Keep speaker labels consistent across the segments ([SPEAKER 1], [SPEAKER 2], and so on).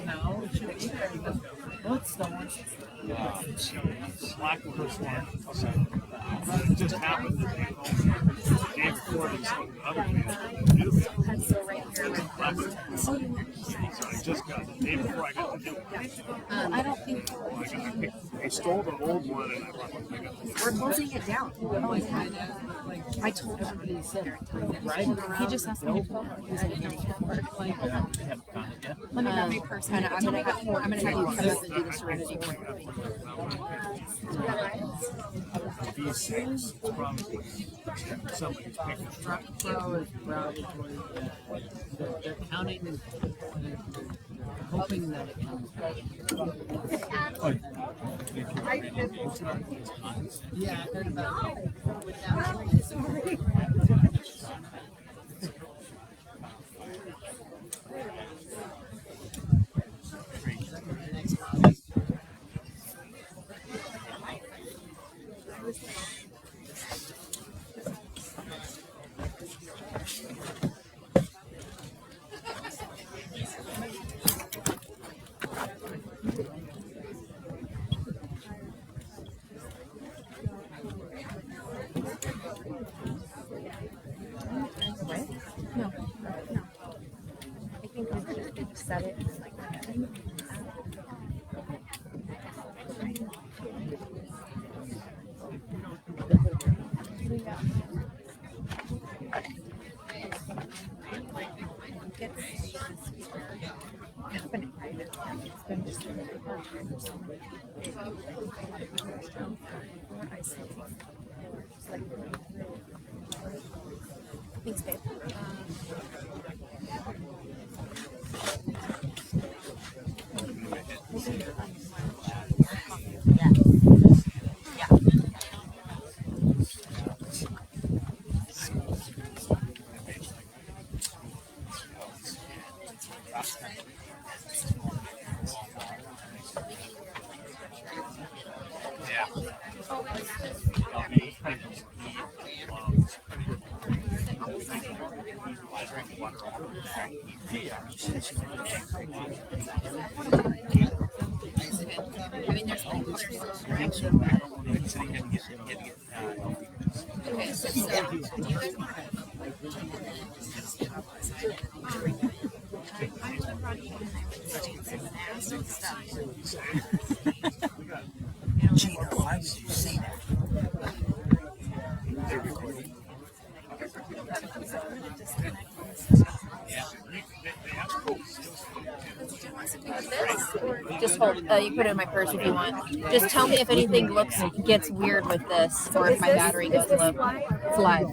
[SPEAKER 1] No, it should be there. Well, it's stolen.
[SPEAKER 2] Slack with her slack. It just happened that they gave recordings of other people do that. So I just got the day before I got the new one.
[SPEAKER 3] I don't think
[SPEAKER 2] I stole the old one and I got the new one.
[SPEAKER 3] we're closing it down. I told him he just asked me to call him. I didn't know what Let me grab my purse. I'm gonna have you come up and do the serenity one.
[SPEAKER 2] These things from somebody's pickup truck.
[SPEAKER 1] They're counting, hoping that it comes back. Yeah, I heard about it.
[SPEAKER 3] No. I think we just set it like that. Thanks, babe. Just hold. You put it in my purse if you want. Just tell me if anything gets weird with this, or if my battery goes low. It's live.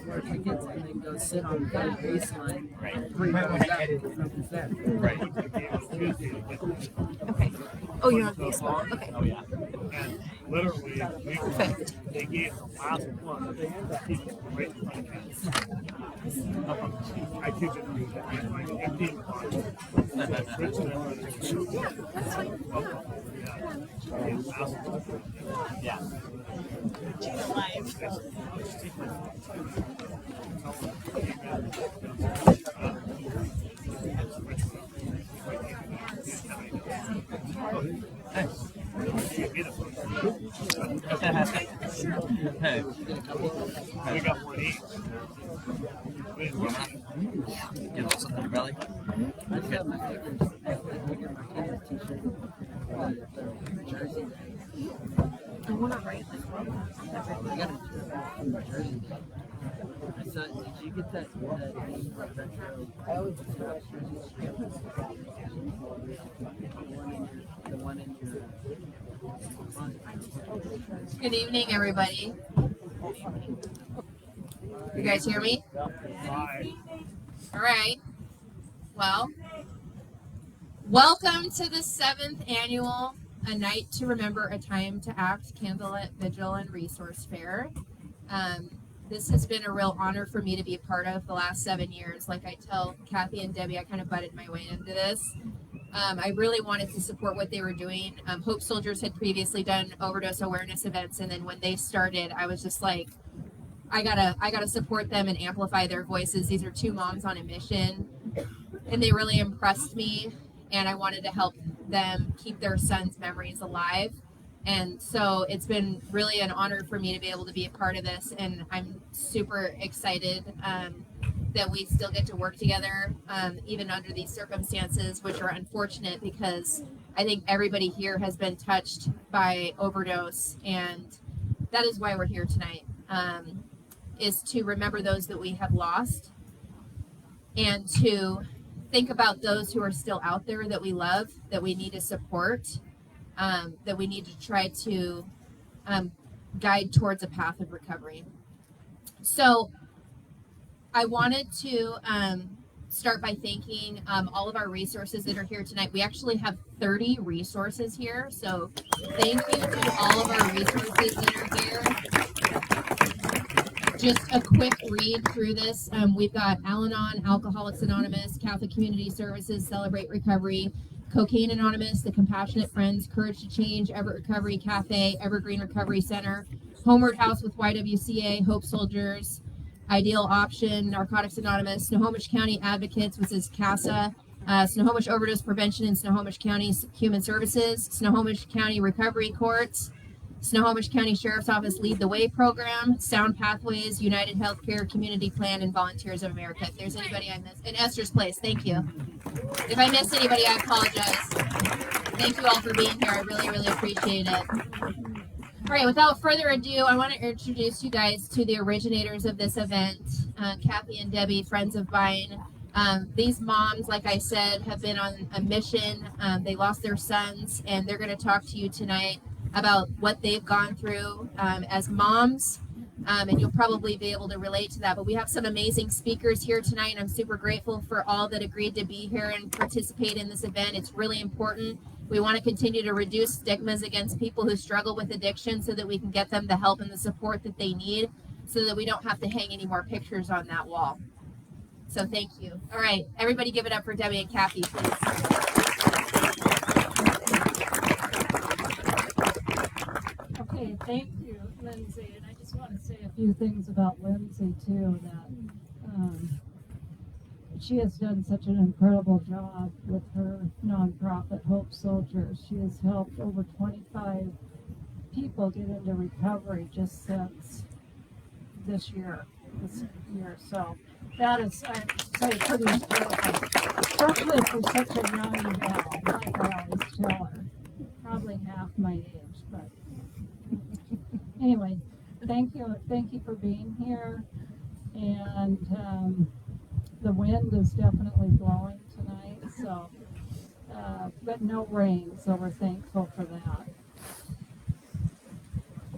[SPEAKER 1] Go sit on the baseline.
[SPEAKER 2] Right.
[SPEAKER 3] Okay. Oh, you're on baseball. Okay.
[SPEAKER 2] Oh, yeah. And literally, they gave the last one. They had that people right in front of me. I kid you not. 18 bucks. Yeah.
[SPEAKER 4] Hey.
[SPEAKER 2] We got one each.
[SPEAKER 4] Get also in the belly.
[SPEAKER 3] I want to write like
[SPEAKER 1] I saw, did you get that I always the one in your
[SPEAKER 3] Good evening, everybody. You guys hear me?
[SPEAKER 2] Bye.
[SPEAKER 3] All right. Well, welcome to the 7th annual A Night to Remember, A Time to Act Candlelit Vigil and Resource Fair. This has been a real honor for me to be a part of the last 7 years. Like I tell Kathy and Debbie, I kind of butted my way into this. I really wanted to support what they were doing. Hope Soldiers had previously done overdose awareness events, and then when they started, I was just like, I gotta support them and amplify their voices. These are two moms on a mission, and they really impressed me, and I wanted to help them keep their sons' memories alive. And so it's been really an honor for me to be able to be a part of this, and I'm super excited that we still get to work together, even under these circumstances, which are unfortunate because I think everybody here has been touched by overdose, and that is why we're here tonight, is to remember those that we have lost and to think about those who are still out there that we love, that we need to support, that we need to try to guide towards a path of recovery. So I wanted to start by thanking all of our resources that are here tonight. We actually have 30 resources here, so thank you to all of our resources that are here. Just a quick read through this. We've got Al-Anon, Alcoholics Anonymous, Catholic Community Services, Celebrate Recovery, Cocaine Anonymous, The Compassionate Friends, Courage to Change, Everett Recovery Cafe, Evergreen Recovery Center, Homeward House with YWCA, Hope Soldiers, Ideal Option, Narcotics Anonymous, Snohomish County Advocates, which is CASA, Snohomish Overdose Prevention and Snohomish County Human Services, Snohomish County Recovery Courts, Snohomish County Sheriff's Office Lead the Way Program, Sound Pathways, United Healthcare Community Plan, and Volunteers of America. If there's anybody I missed, and Esther's Place, thank you. If I missed anybody, I apologize. Thank you all for being here. I really, really appreciate it. All right, without further ado, I want to introduce you guys to the originators of this event, Kathy and Debbie, friends of mine. These moms, like I said, have been on a mission. They lost their sons, and they're going to talk to you tonight about what they've gone through as moms, and you'll probably be able to relate to that. But we have some amazing speakers here tonight, and I'm super grateful for all that agreed to be here and participate in this event. It's really important. We want to continue to reduce stigmas against people who struggle with addiction so that we can get them the help and the support that they need so that we don't have to hang any more pictures on that wall. So thank you. All right, everybody give it up for Debbie and Kathy, please.
[SPEAKER 5] Okay, thank you, Lindsay. And I just want to say a few things about Lindsay, too, that she has done such an incredible job with her nonprofit, Hope Soldiers. She has helped over 25 people get into recovery just since this year. So that is, I'd say, pretty incredible, especially for such a young gal, like I always tell her. Probably half my age, but anyway, thank you for being here. And the wind is definitely blowing tonight, so but no rain, so we're thankful for that.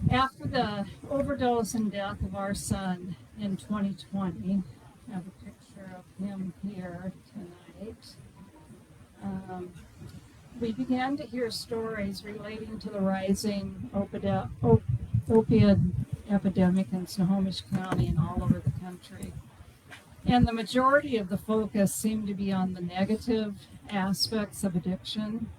[SPEAKER 5] After the overdose and death of our son in 2020, I have a picture of him here tonight. We began to hear stories relating to the rising opioid epidemic in Snohomish County and all over the country. And the majority of the focus seemed to be on the negative aspects of addiction.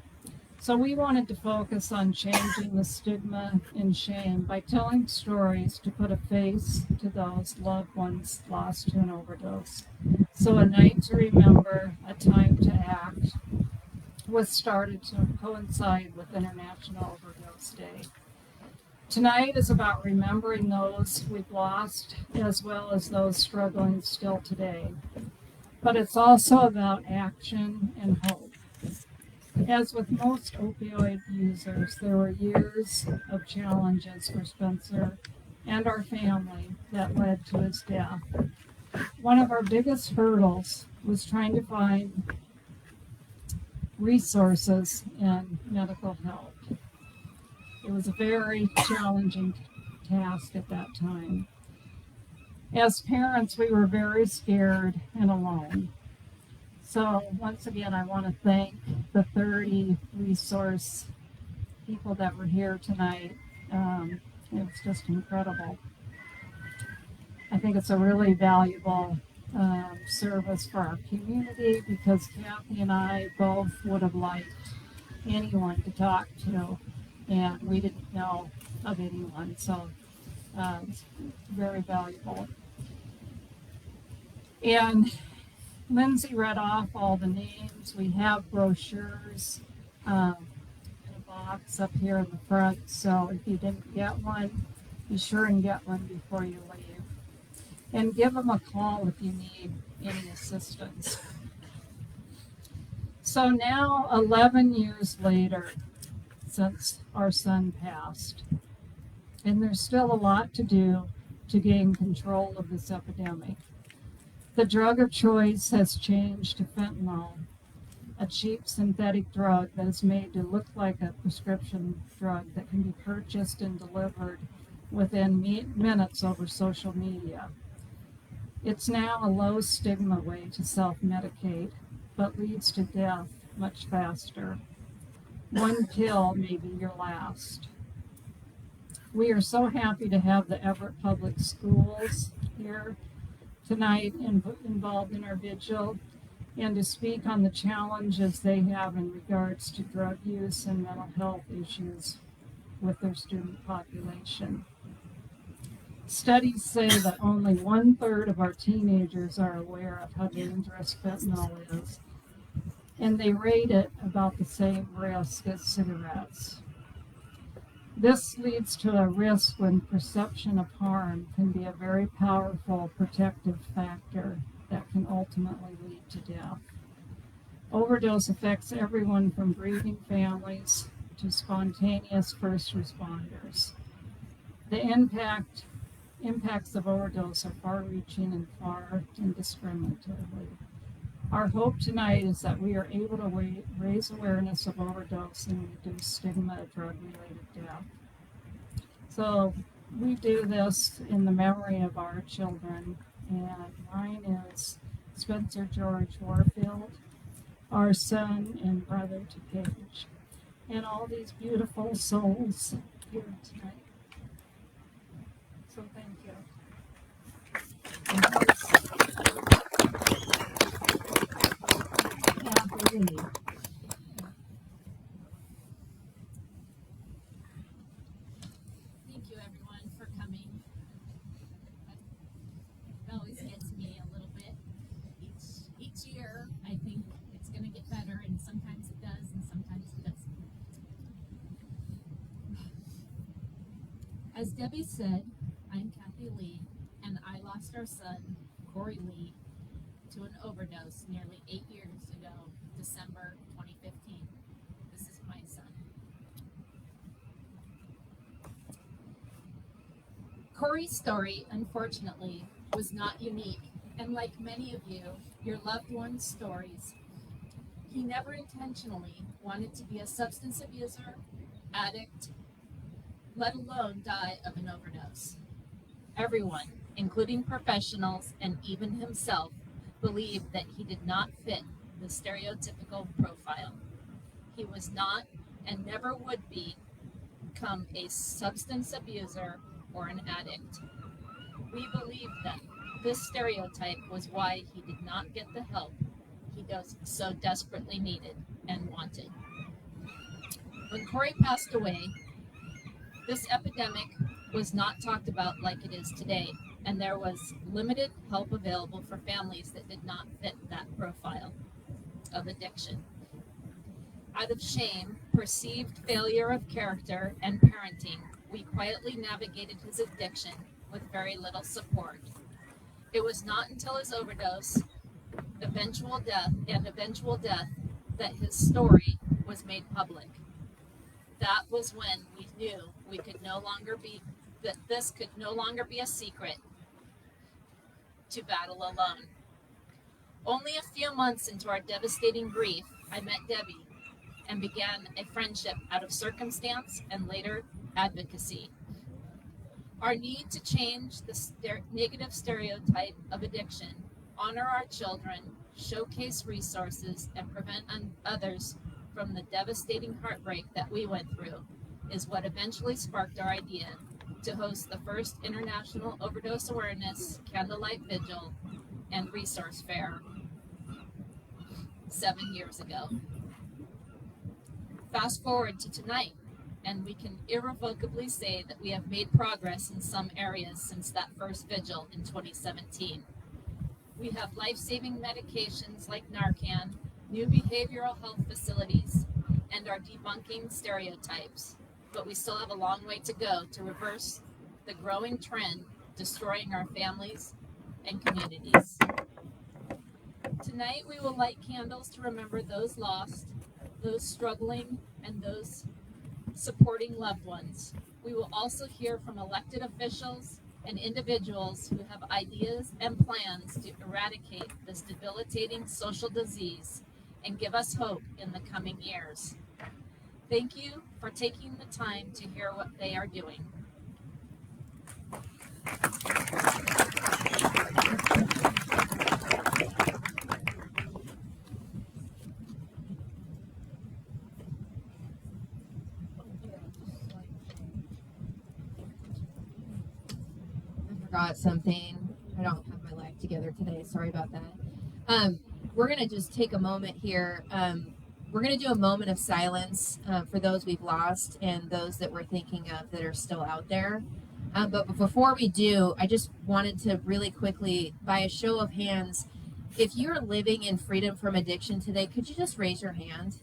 [SPEAKER 5] So we wanted to focus on changing the stigma and shame by telling stories to put a face to those loved ones lost to an overdose. So a night to remember, a time to act was started to coincide with International Overdose Day. Tonight is about remembering those we've lost as well as those struggling still today. But it's also about action and hope. As with most opioid users, there were years of challenges for Spencer and our family that led to his death. One of our biggest hurdles was trying to find resources and medical help. It was a very challenging task at that time. As parents, we were very scared and alone. So once again, I want to thank the 30 resource people that were here tonight. It was just incredible. I think it's a really valuable service for our community because Kathy and I both would have liked anyone to talk to, and we didn't know of anyone. So It's very valuable. And Lindsay read off all the names. We have brochures in a box up here in the front. So if you didn't get one, be sure and get one before you leave. And give them a call if you need any assistance. So now, 11 years later, since our son passed, and there's still a lot to do to gain control of this epidemic. The drug of choice has changed to fentanyl, a cheap synthetic drug that is made to look like a prescription drug that can be purchased and delivered within minutes over social media. It's now a low stigma way to self-medicate, but leads to death much faster. One pill may be your last. We are so happy to have the Everett Public Schools here tonight involved in our vigil, and to speak on the challenges they have in regards to drug use and mental health issues with their student population. Studies say that only 1/3 of our teenagers are aware of how dangerous fentanyl is, and they rate it about the same risk as cigarettes. This leads to a risk when perception of harm can be a very powerful protective factor that can ultimately lead to death. Overdose affects everyone from grieving families to spontaneous first responders. The impacts of overdose are far-reaching and far indiscriminately. Our hope tonight is that we are able to raise awareness of overdose and reduce stigma of drug-related death. So we do this in the memory of our children, and mine is Spencer George Warfield, our son and brother to Paige, and all these beautiful souls here tonight. So thank you.
[SPEAKER 3] Thank you, everyone, for coming. It always gets me a little bit. Each year, I think it's going to get better, and sometimes it does, and sometimes it doesn't. As Debbie said, I'm Kathy Lee, and I lost our son, Corey Lee, to an overdose nearly 8 years ago, December 2015. This is my son. Corey's story, unfortunately, was not unique, and like many of you, your loved ones' stories, he never intentionally wanted to be a substance abuser, addict, let alone die of an overdose. Everyone, including professionals and even himself, believed that he did not fit the stereotypical profile. He was not and never would become a substance abuser or an addict. We believed that this stereotype was why he did not get the help he so desperately needed and wanted. When Corey passed away, this epidemic was not talked about like it is today, and there was limited help available for families that did not fit that profile of addiction. Out of shame, perceived failure of character, and parenting, we quietly navigated his addiction with very little support. It was not until his overdose, eventual death, that his story was made public. That was when we knew this could no longer be a secret to battle alone. Only a few months into our devastating grief, I met Debbie and began a friendship out of circumstance and later advocacy. Our need to change the negative stereotype of addiction, honor our children, showcase resources, and prevent others from the devastating heartbreak that we went through is what eventually sparked our idea to host the first International Overdose Awareness Candlelight Vigil and Resource Fair 7 years ago. Fast forward to tonight,
[SPEAKER 6] and we can irrevocably say that we have made progress in some areas since that first vigil in 2017. We have life-saving medications like Narcan, new behavioral health facilities, and are debunking stereotypes. But we still have a long way to go to reverse the growing trend destroying our families and communities. Tonight we will light candles to remember those lost, those struggling, and those supporting loved ones. We will also hear from elected officials and individuals who have ideas and plans to eradicate this debilitating social disease and give us hope in the coming years. Thank you for taking the time to hear what they are doing.
[SPEAKER 3] I forgot something. I don't have my life together today. Sorry about that. We're going to just take a moment here. We're going to do a moment of silence for those we've lost and those that we're thinking of that are still out there. But before we do, I just wanted to really quickly, by a show of hands, if you're living in freedom from addiction today, could you just raise your hand?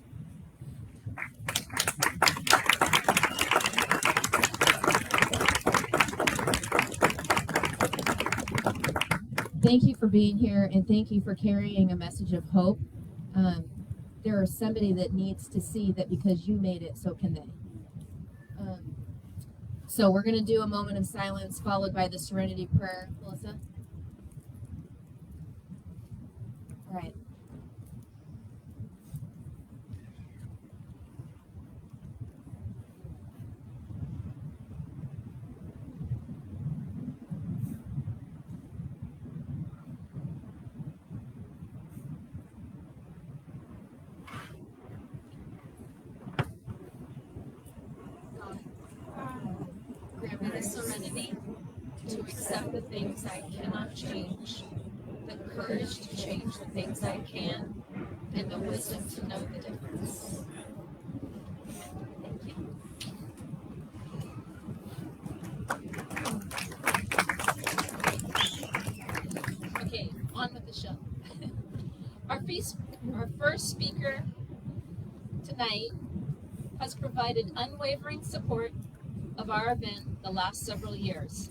[SPEAKER 3] Thank you for being here, and thank you for carrying a message of hope. There is somebody that needs to see that because you made it, so can they. So we're going to do a moment of silence followed by the Serenity Prayer. Melissa? All right.
[SPEAKER 6] Grant me the serenity to accept the things I cannot change, the courage to change the things I can, and the wisdom to know the difference. Thank you. Okay, on with the show. Our first speaker tonight has provided unwavering support of our event the last several years.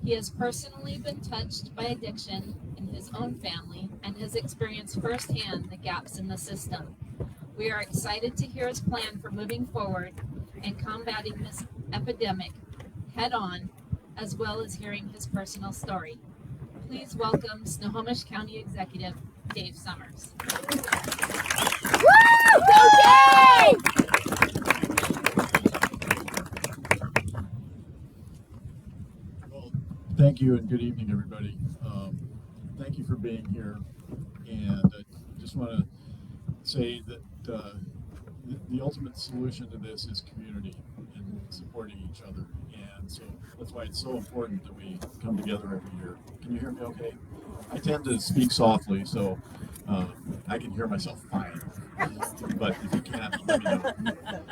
[SPEAKER 6] He has personally been touched by addiction in his own family and has experienced firsthand the gaps in the system. We are excited to hear his plan for moving forward and combating this epidemic head on, as well as hearing his personal story. Please welcome Snohomish County Executive Dave Summers.
[SPEAKER 3] Woo! Go Dave!
[SPEAKER 7] Well, thank you and good evening, everybody. Thank you for being here. And I just want to say that the ultimate solution to this is community and supporting each other. And so that's why it's so important that we come together every year. Can you hear me okay? I tend to speak softly, so I can hear myself fine. But if you can't, let me know.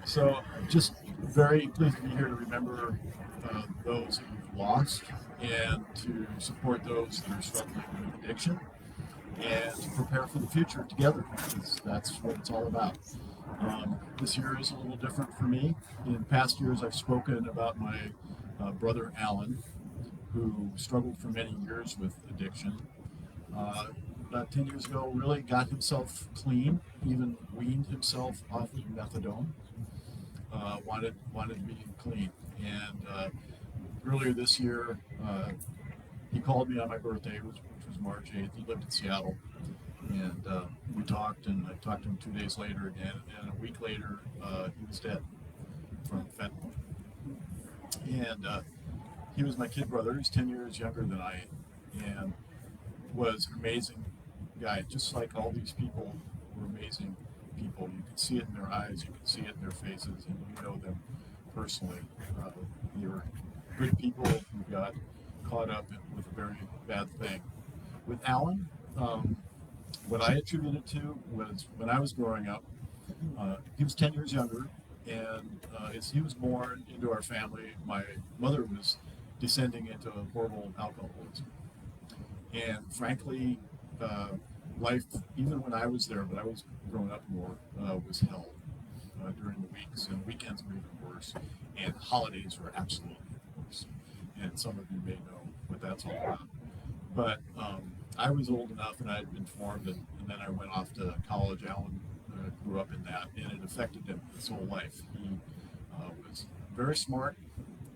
[SPEAKER 7] So just very pleased to be here to remember those that you've lost and to support those that are struggling with addiction and to prepare for the future together, because that's what it's all about. This year is a little different for me. In past years, I've spoken about my brother Alan, who struggled for many years with addiction. About 10 years ago, really got himself clean, even weaned himself off of methadone. Wanted to be clean, and earlier this year, he called me on my birthday, which was March 8th. He lived in Seattle, and we talked, and I talked to him 2 days later again, and a week later, he was dead from fentanyl. And he was my kid brother. He's 10 years younger than I am, and was an amazing guy, just like all these people were amazing people. You could see it in their eyes, you could see it in their faces, and you know them personally. They were good people who got caught up with a very bad thing. With Alan, what I attributed to was when I was growing up, he was 10 years younger, And as he was born into our family, my mother was descending into a horrible alcoholism. And frankly, life, even when I was there, but I was growing up more, was hell during the weeks, and weekends were even worse, and holidays were absolutely worse. And some of you may know what that's all about. But I was old enough, and I had been formed, and then I went off to college. Alan grew up in that, and it affected him his whole life. He was very smart,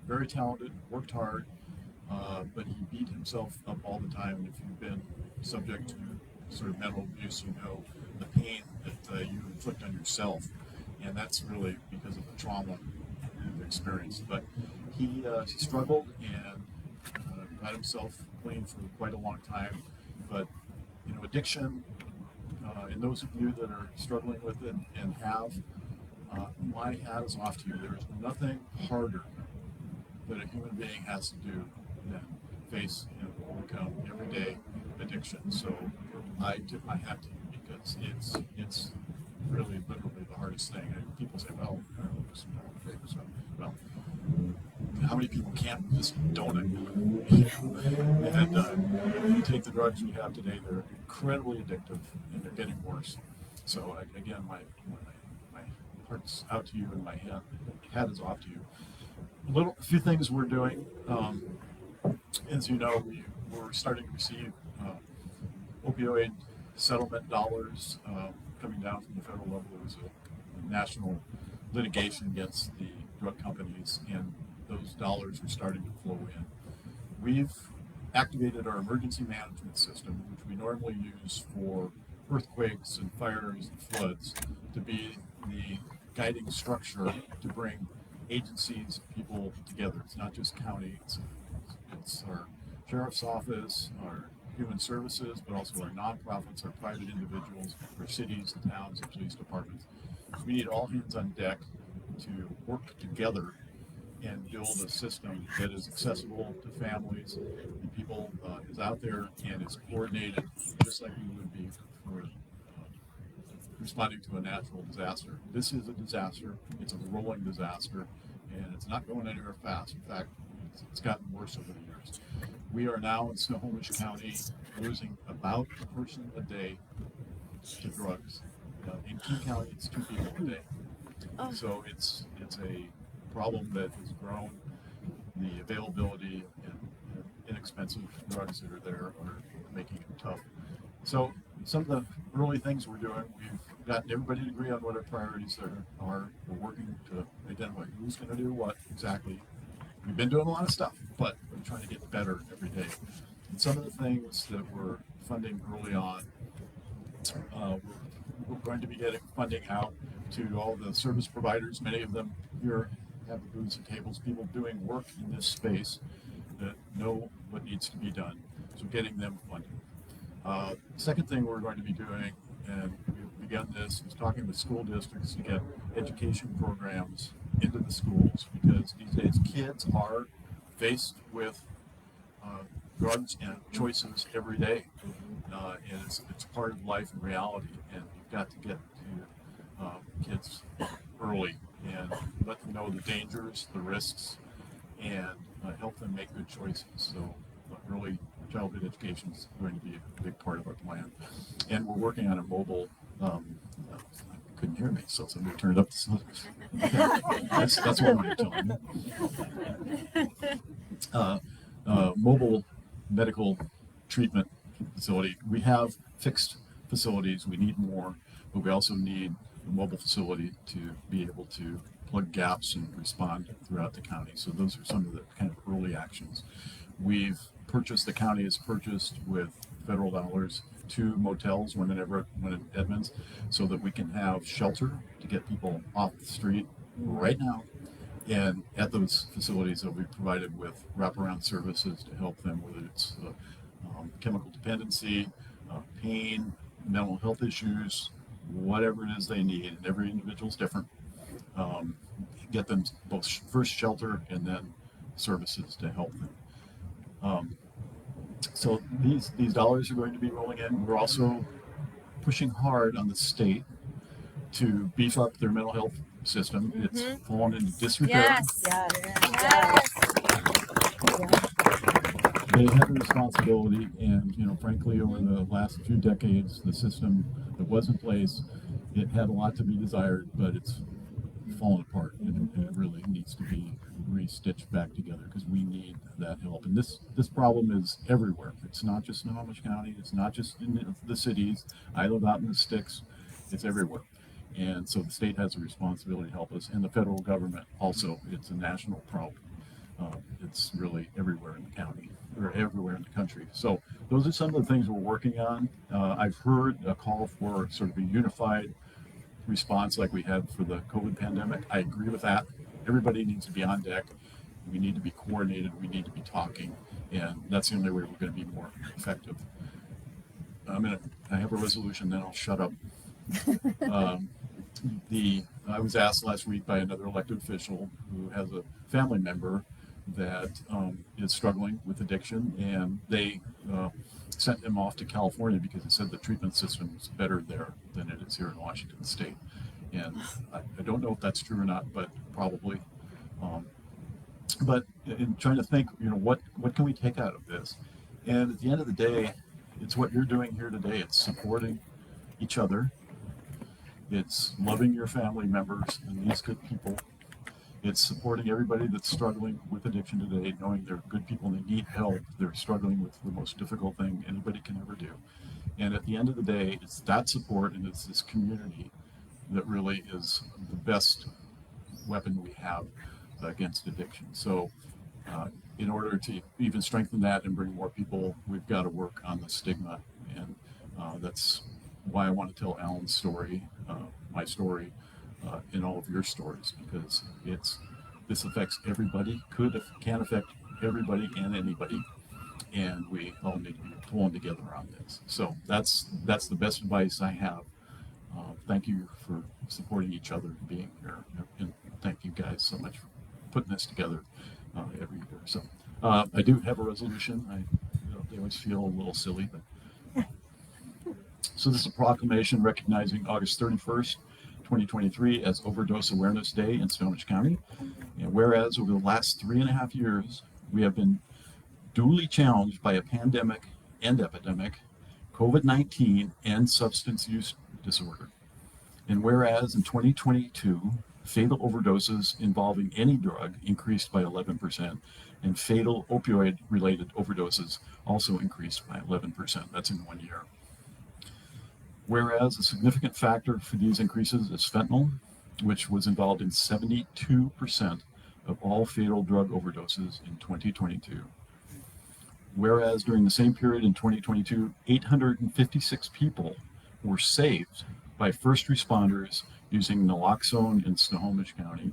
[SPEAKER 7] very talented, worked hard, but he beat himself up all the time. And if you've been subject to sort of mental abuse, you know the pain that you inflict on yourself, and that's really because of the trauma you've experienced. But he struggled and got himself clean for quite a long time. But you know, addiction, and those of you that are struggling with it and have, my hat is off to you. There is nothing harder that a human being has to do than face and overcome everyday addiction. So I tip my hat to you because it's really literally the hardest thing. And people say, well, well, how many people can't just don't it? And you take the drugs we have today, they're incredibly addictive and they're getting worse. So again, my heart's out to you and my hat is off to you. A few things we're doing. As you know, we're starting to receive opioid settlement dollars coming down from the federal level. There was a national litigation against the drug companies, and those dollars are starting to flow in. We've activated our emergency management system, which we normally use for earthquakes and fires and floods, to be the guiding structure to bring agencies, people together. It's not just county, it's our sheriff's office, our human services, but also our nonprofits, our private individuals, our cities and towns and police departments. We need all hands on deck to work together and build a system that is accessible to families and people, is out there and is coordinated just like we would be for responding to a natural disaster. This is a disaster. It's a rolling disaster, and it's not going anywhere fast. In fact, it's gotten worse over the years. We are now in Snohomish County losing about a person a day to drugs. In King County, it's 2 people a day. So it's a problem that has grown. The availability and inexpensive drugs that are there are making it tough. So some of the early things we're doing, we've gotten everybody to agree on what our priorities are. We're working to identify who's going to do what exactly. We've been doing a lot of stuff, but we're trying to get better every day. And some of the things that we're funding early on, we're going to be getting funding out to all the service providers. Many of them here have the booths and tables, people doing work in this space that know what needs to be done. So getting them funding. Second thing we're going to be doing, and we've begun this, is talking with school districts to get education programs into the schools, because these days kids are faced with drugs and choices every day, and it's part of life and reality, and you've got to get to kids early and let them know the dangers, the risks, and help them make good choices. So early childhood education is going to be a big part of our plan, and we're working on a mobile. Couldn't hear me, so somebody turned up the that's what I'm telling you. Mobile medical treatment facility. We have fixed facilities. We need more, but we also need a mobile facility to be able to plug gaps and respond throughout the county. So those are some of the kind of early actions. The county has purchased with federal dollars 2 motels, one in Edmonds, so that we can have shelter to get people off the street right now. And at those facilities, they'll be provided with wraparound services to help them, whether it's chemical dependency, pain, mental health issues, whatever it is they need. And every individual is different. Get them both first shelter and then services to help them. So these dollars are going to be rolling in. We're also pushing hard on the state to beef up their mental health system. It's fallen into disrepair.
[SPEAKER 3] Yes.
[SPEAKER 8] Yes.
[SPEAKER 7] They have a responsibility, and frankly, over the last few decades, the system that was in place, it had a lot to be desired, but it's fallen apart, and it really needs to be re-stitched back together because we need that help. And this problem is everywhere. It's not just Snohomish County. It's not just in the cities. I live out in the sticks. It's everywhere. And so the state has a responsibility to help us, and the federal government also. It's a national problem. It's really everywhere in the county or everywhere in the country. So those are some of the things we're working on. I've heard a call for sort of a unified response like we had for the COVID pandemic. I agree with that. Everybody needs to be on deck. We need to be coordinated. We need to be talking, and that's the only way we're going to be more effective. I have a resolution, then I'll shut up. I was asked last week by another elected official who has a family member that is struggling with addiction, and they sent him off to California because they said the treatment system is better there than it is here in Washington State. And I don't know if that's true or not, but probably. But in trying to think, what can we take out of this? And at the end of the day, it's what you're doing here today. It's supporting each other. It's loving your family members and these good people. It's supporting everybody that's struggling with addiction today, knowing they're good people and they need help. They're struggling with the most difficult thing anybody can ever do. And at the end of the day, it's that support and it's this community that really is the best weapon we have against addiction. So in order to even strengthen that and bring more people, we've got to work on the stigma. And that's why I want to tell Alan's story, my story, in all of your stories, because this affects everybody, can affect everybody and anybody, and we all need to be pulling together on this. So that's the best advice I have. Thank you for supporting each other and being here, and thank you guys so much for putting this together every year. So I do have a resolution. They always feel a little silly, but so this is a proclamation recognizing August 31st, 2023 as Overdose Awareness Day in Snohomish County. And whereas over the last 3.5 years, we have been duly challenged by a pandemic and epidemic, COVID-19 and substance use disorder. And whereas in 2022, fatal overdoses involving any drug increased by 11%, and fatal opioid-related overdoses also increased by 11%. That's in 1 year. Whereas a significant factor for these increases is fentanyl, which was involved in 72% of all fatal drug overdoses in 2022. Whereas during the same period in 2022, 856 people were saved by first responders using naloxone in Snohomish County.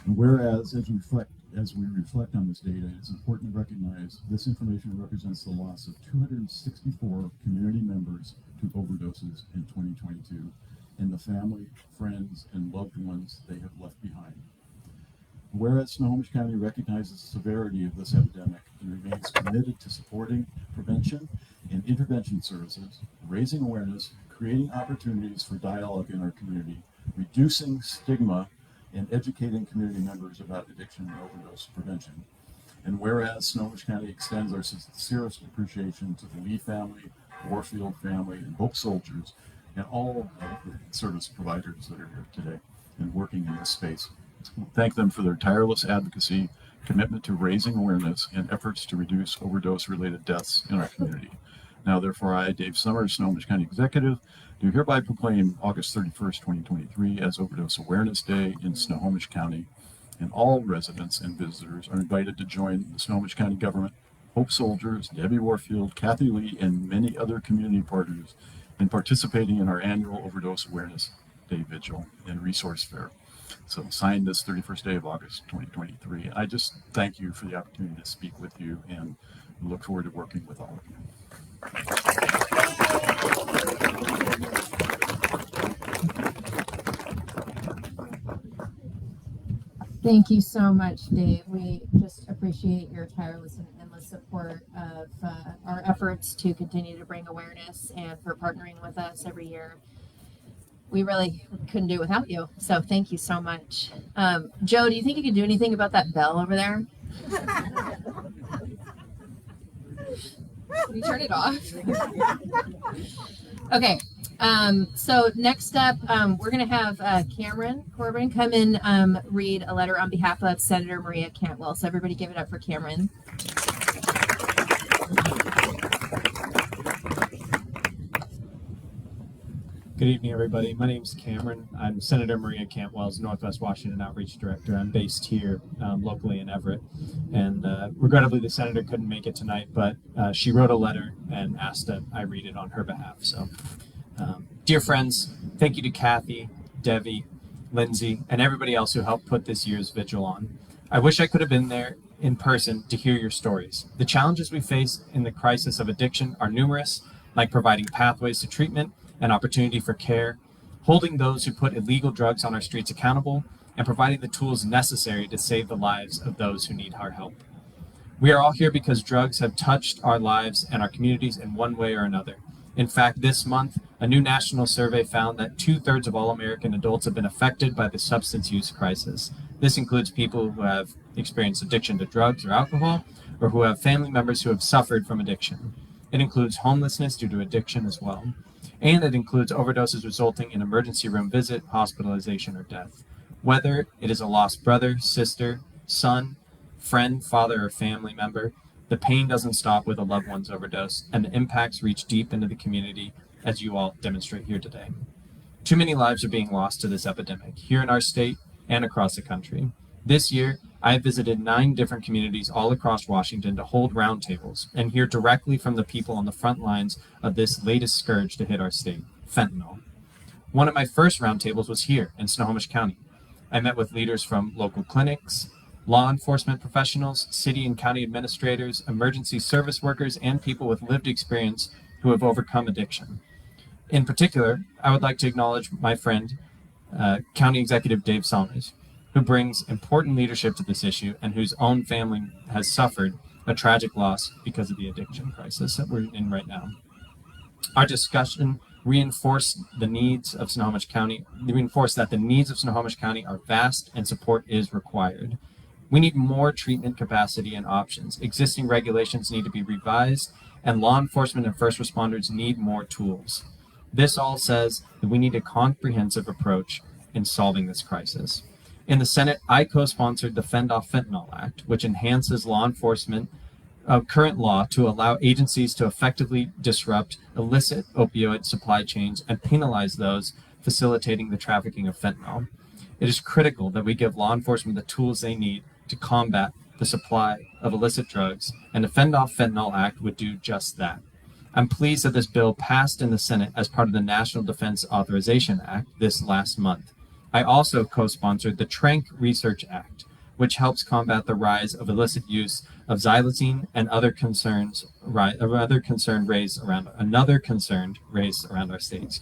[SPEAKER 7] Whereas, as we reflect on this data, it's important to recognize this information represents the loss of 264 community members to overdoses in 2022, and the family, friends, and loved ones they have left behind. Whereas Snohomish County recognizes the severity of this epidemic and remains committed to supporting prevention and intervention services, raising awareness, creating opportunities for dialogue in our community, reducing stigma, and educating community members about addiction and overdose prevention. And whereas Snohomish County extends our sincerest appreciation to the Lee family, Warfield family, and Hope Soldiers, and all of the service providers that are here today and working in this space. Thank them for their tireless advocacy, commitment to raising awareness, and efforts to reduce overdose-related deaths in our community. Now, therefore, I, Dave Summers, Snohomish County Executive, do hereby proclaim August 31st, 2023 as Overdose Awareness Day in Snohomish County, and all residents and visitors are invited to join the Snohomish County government, Hope Soldiers, Debbie Warfield, Kathy Lee, and many other community partners in participating in our annual Overdose Awareness Day Vigil and Resource Fair. So signed this 31st day of August 2023. I just thank you for the opportunity to speak with you and look forward to working with all of you.
[SPEAKER 3] Thank you so much, Dave. We just appreciate your tireless and endless support of our efforts to continue to bring awareness and for partnering with us every year. We really couldn't do it without you. So thank you so much. Joe, do you think you can do anything about that bell over there? Can you turn it off? Okay. So next up, we're going to have Cameron Corbin come in read a letter on behalf of Senator Maria Cantwell. So everybody give it up for Cameron.
[SPEAKER 8] Good evening, everybody. My name is Cameron. I'm Senator Maria Cantwell's Northwest Washington Outreach Director. I'm based here locally in Everett. And regrettably, the senator couldn't make it tonight, but she wrote a letter and asked that I read it on her behalf. So, dear friends, thank you to Kathy, Debbie, Lindsay, and everybody else who helped put this year's vigil on. I wish I could have been there in person to hear your stories. The challenges we face in the crisis of addiction are numerous, like providing pathways to treatment, an opportunity for care, holding those who put illegal drugs on our streets accountable, and providing the tools necessary to save the lives of those who need our help. We are all here because drugs have touched our lives and our communities in one way or another. In fact, this month, a new national survey found that 2/3 of all American adults have been affected by the substance use crisis. This includes people who have experienced addiction to drugs or alcohol, or who have family members who have suffered from addiction. It includes homelessness due to addiction as well. And it includes overdoses resulting in emergency room visit, hospitalization, or death. Whether it is a lost brother, sister, son, friend, father, or family member, the pain doesn't stop with a loved one's overdose, and the impacts reach deep into the community, as you all demonstrate here today. Too many lives are being lost to this epidemic, here in our state and across the country. This year, I have visited 9 different communities all across Washington to hold roundtables and hear directly from the people on the front lines of this latest scourge to hit our state, fentanyl. One of my first roundtables was here in Snohomish County. I met with leaders from local clinics, law enforcement professionals, city and county administrators, emergency service workers, and people with lived experience who have overcome addiction. In particular, I would like to acknowledge my friend, County Executive Dave Salmers, who brings important leadership to this issue and whose own family has suffered a tragic loss because of the addiction crisis that we're in right now. Our discussion reinforced that the needs of Snohomish County are vast and support is required. We need more treatment capacity and options. Existing regulations need to be revised, and law enforcement and first responders need more tools. This all says that we need a comprehensive approach in solving this crisis. In the Senate, I co-sponsored the Fend Off Fentanyl Act, which enhances law enforcement of current law to allow agencies to effectively disrupt illicit opioid supply chains and penalize those facilitating the trafficking of fentanyl. It is critical that we give law enforcement the tools they need to combat the supply of illicit drugs, and the Fend Off Fentanyl Act would do just that. I'm pleased that this bill passed in the Senate as part of the National Defense Authorization Act this last month. I also co-sponsored the Trank Research Act, which helps combat the rise of illicit use of xylazine and another concern raised around our state.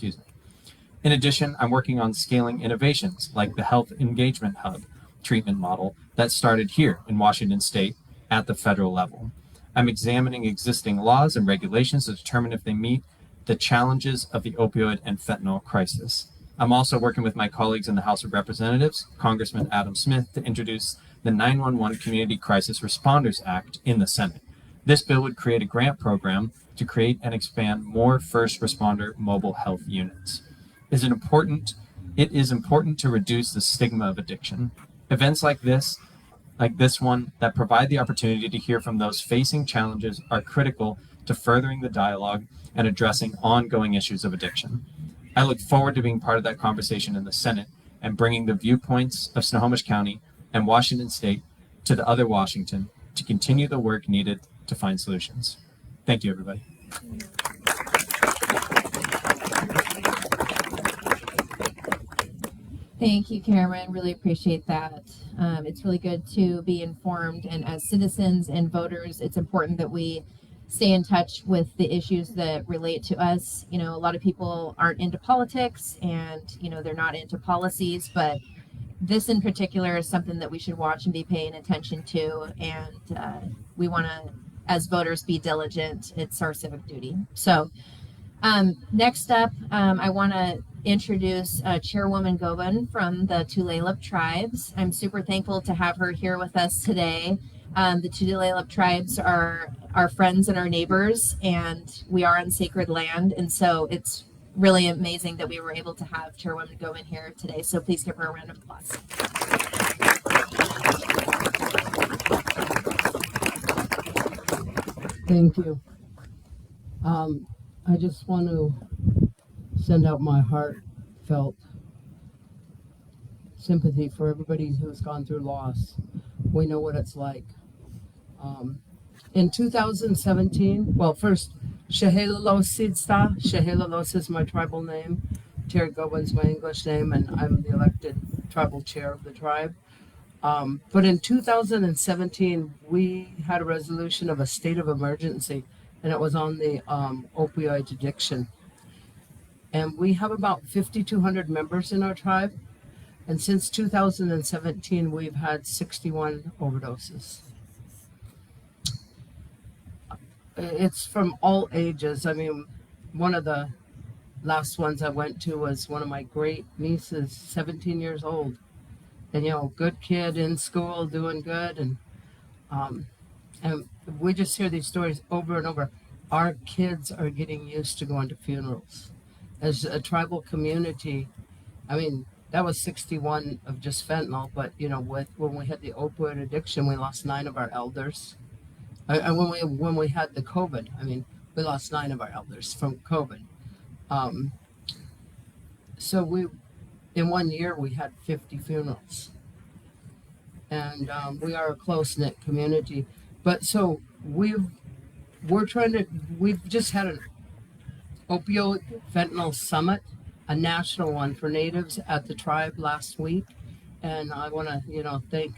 [SPEAKER 8] In addition, I'm working on scaling innovations like the Health Engagement Hub treatment model that started here in Washington State at the federal level. I'm examining existing laws and regulations to determine if they meet the challenges of the opioid and fentanyl crisis. I'm also working with my colleagues in the House of Representatives, Congressman Adam Smith, to introduce the 911 Community Crisis Responders Act in the Senate. This bill would create a grant program to create and expand more first responder mobile health units. It is important to reduce the stigma of addiction. Events like this one that provide the opportunity to hear from those facing challenges are critical to furthering the dialogue and addressing ongoing issues of addiction. I look forward to being part of that conversation in the Senate and bringing the viewpoints of Snohomish County and Washington State to the other Washington to continue the work needed to find solutions. Thank you, everybody.
[SPEAKER 3] Thank you, Cameron. Really appreciate that. It's really good to be informed, and as citizens and voters, it's important that we stay in touch with the issues that relate to us. A lot of people aren't into politics and, they're not into policies, but this in particular is something that we should watch and be paying attention to, and we want to, as voters, be diligent. It's our civic duty. So next up, I want to introduce Chairwoman Govan from the Tulalip tribes. I'm super thankful to have her here with us today. The Tulalip tribes are our friends and our neighbors, and we are on sacred land, and so it's really amazing that we were able to have Chairwoman Govan here today. So please give her a round of applause.
[SPEAKER 9] Thank you. I just want to send out my heartfelt sympathy for everybody who's gone through loss. We know what it's like. In 2017, well, first, Shehelalos Sidsta. Shehelalos is my tribal name. Terry Govan's my English name, and I'm the elected tribal chair of the tribe. But in 2017, we had a resolution of a state of emergency, and it was on the opioid addiction. And we have about 5,200 members in our tribe. And since 2017, we've had 61 overdoses. It's from all ages. I mean, one of the last ones I went to was one of my great nieces, 17 years old. And, you know, good kid in school, doing good. And we just hear these stories over and over. Our kids are getting used to going to funerals. As a tribal community, I mean, that was 61 of just fentanyl, but, you know, when we had the opioid addiction, we lost 9 of our elders. And when we had the COVID, I mean, we lost 9 of our elders from COVID. So in 1 year, we had 50 funerals. And we are a close-knit community. But so we've just had an opioid fentanyl summit, a national one for natives at the tribe last week. And I want to, you know, thank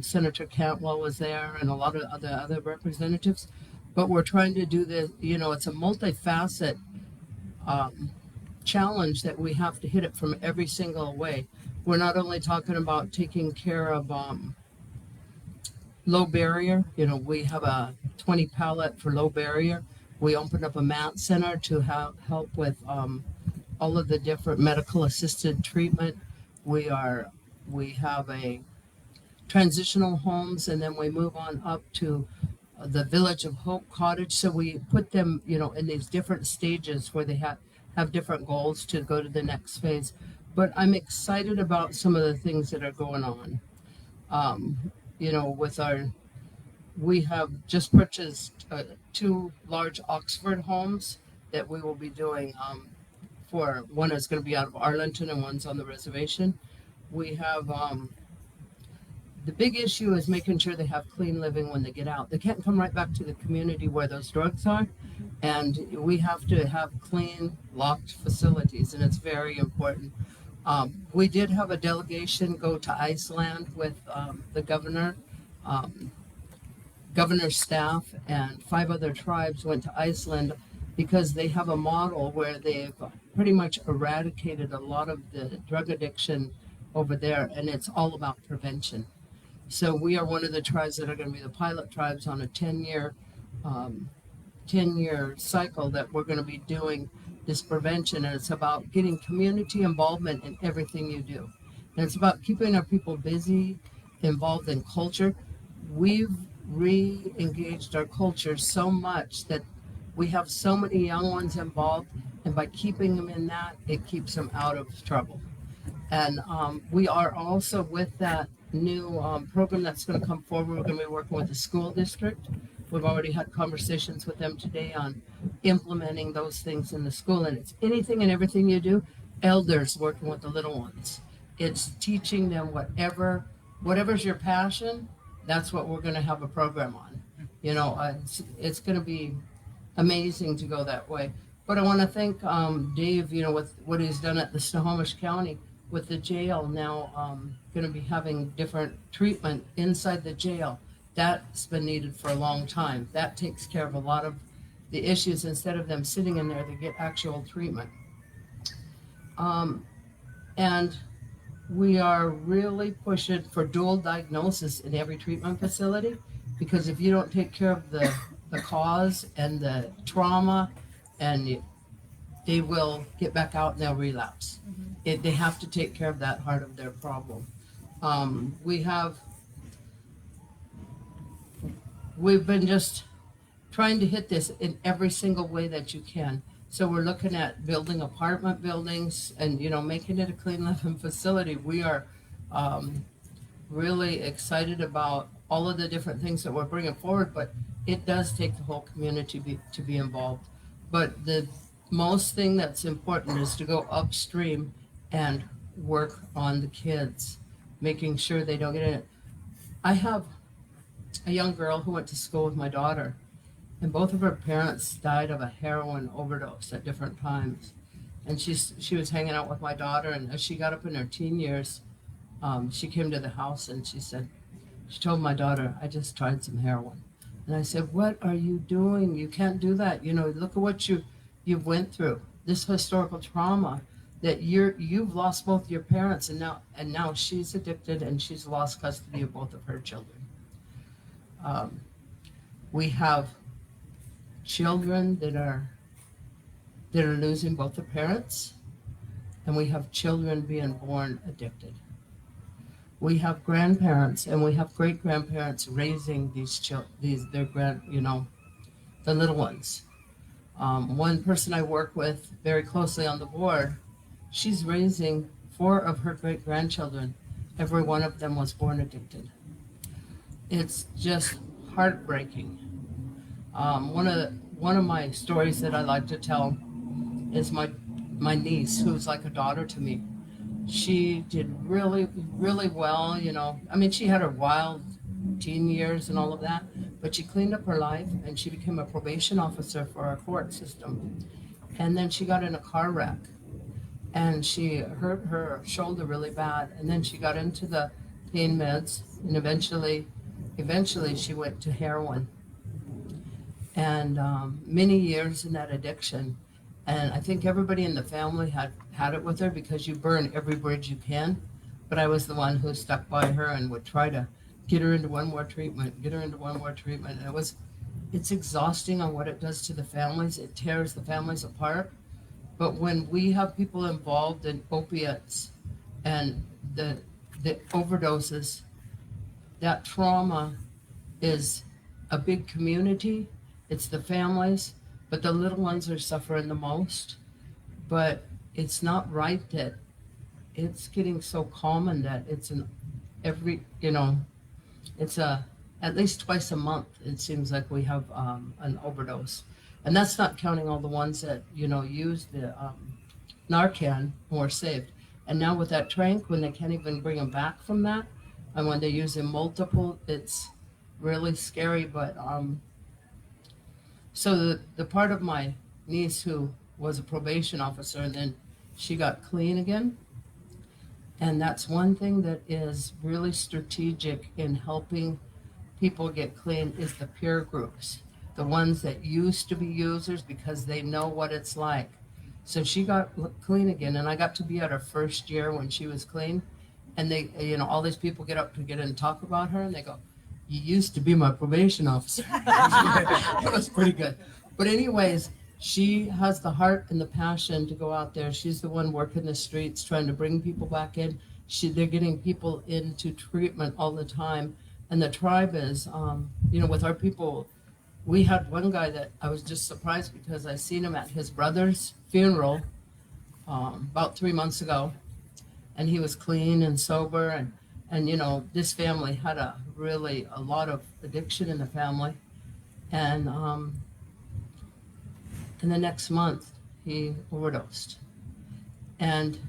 [SPEAKER 9] Senator Cantwell was there and a lot of other representatives. But we're trying to do this, you know, it's a multifaceted challenge that we have to hit it from every single way. We're not only talking about taking care of low barrier, you know, we have a 20 pallet for low barrier. We opened up a MAT center to help with all of the different medical assisted treatment. We have a transitional homes, and then we move on up to the Village of Hope Cottage. So we put them, you know, in these different stages where they have different goals to go to the next phase. But I'm excited about some of the things that are going on. You know, we have just purchased 2 large Oxford homes that we will be doing for one is going to be out of Arlington and one's on the reservation. We have the big issue is making sure they have clean living when they get out. They can't come right back to the community where those drugs are, and we have to have clean, locked facilities, and it's very important. We did have a delegation go to Iceland with the governor, governor's staff, and 5 other tribes went to Iceland because they have a model where they've pretty much eradicated a lot of the drug addiction over there, and it's all about prevention. So we are one of the tribes that are going to be the pilot tribes on a 10-year cycle that we're going to be doing this prevention, and it's about getting community involvement in everything you do. And it's about keeping our people busy, involved in culture. We've re-engaged our culture so much that we have so many young ones involved, and by keeping them in that, it keeps them out of trouble. And we are also, with that new program that's going to come forward, we're going to be working with the school district. We've already had conversations with them today on implementing those things in the school. And it's anything and everything you do, elders working with the little ones. It's teaching them whatever's your passion, that's what we're going to have a program on. You know, it's going to be amazing to go that way. But I want to thank Dave, you know, with what he's done at the Snohomish County with the jail now, going to be having different treatment inside the jail. That's been needed for a long time. That takes care of a lot of the issues. Instead of them sitting in there, they get actual treatment. And we are really pushing for dual diagnosis in every treatment facility, because if you don't take care of the cause and the trauma, and they will get back out and they'll relapse. They have to take care of that heart of their problem. We've been just trying to hit this in every single way that you can. So we're looking at building apartment buildings and, making it a clean living facility. We are really excited about all of the different things that we're bringing forward, but it does take the whole community to be involved. But the most thing that's important is to go upstream and work on the kids, making sure they don't get in it. I have a young girl who went to school with my daughter, and both of her parents died of a heroin overdose at different times. And she was hanging out with my daughter, and as she got up in her teen years, she came to the house and she told my daughter, "I just tried some heroin." And I said, "What are you doing? You can't do that. Look at what you've went through, this historical trauma, that you've lost both your parents, and now she's addicted and she's lost custody of both of her children." We have children that are losing both their parents, and we have children being born addicted. We have grandparents and we have great grandparents raising the little ones. One person I work with very closely on the board, she's raising 4 of her great grandchildren. Every one of them was born addicted. It's just heartbreaking. One of my stories that I like to tell is my niece, who's like a daughter to me. She did really, really well, she had her wild teen years and all of that, but she cleaned up her life and she became a probation officer for our court system. And then she got in a car wreck and she hurt her shoulder really bad. And then she got into the pain meds, and eventually she went to heroin. And many years in that addiction. And I think everybody in the family had it with her, because you burn every bridge you can. But I was the one who stuck by her and would try to get her into one more treatment. And it's exhausting on what it does to the families. It tears the families apart. But when we have people involved in opiates and the overdoses, that trauma is a big community. It's the families, but the little ones are suffering the most. But it's not right that it's getting so common that it's it's at least twice a month. It seems like we have an overdose, and that's not counting all the ones that use the Narcan who are saved. And now with that tranq, when they can't even bring them back from that, and when they're using multiple, it's really scary. But so the part of my niece who was a probation officer, and then she got clean again. And that's one thing that is really strategic in helping people get clean, is the peer groups, the ones that used to be users, because they know what it's like. So she got clean again, and I got to be at her first year when she was clean. And they, all these people get up to get in and talk about her, and they go, "You used to be my probation officer." It was pretty good. But anyways, she has the heart and the passion to go out there. She's the one working the streets, trying to bring people back in. They're getting people into treatment all the time. And the tribe is, with our people, we had one guy that I was just surprised, because I seen him at his brother's funeral about 3 months ago. And he was clean and sober. And this family had a lot of addiction in the family. And the next month, he overdosed. And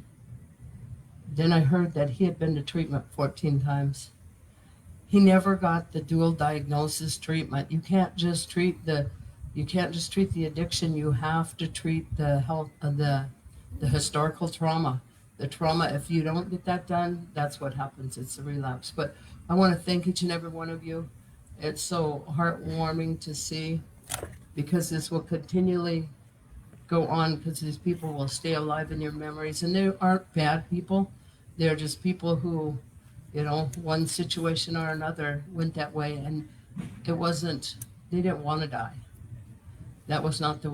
[SPEAKER 9] then I heard that he had been to treatment 14 times. He never got the dual diagnosis treatment. You can't just treat the addiction. You have to treat the health of the historical trauma. The trauma, if you don't get that done, that's what happens. It's a relapse. But I want to thank each and every one of you. It's so heartwarming to see, because this will continually go on, because these people will stay alive in your memories. And they aren't bad people. They're just people who, one situation or another went that way, and they didn't want to die. That was not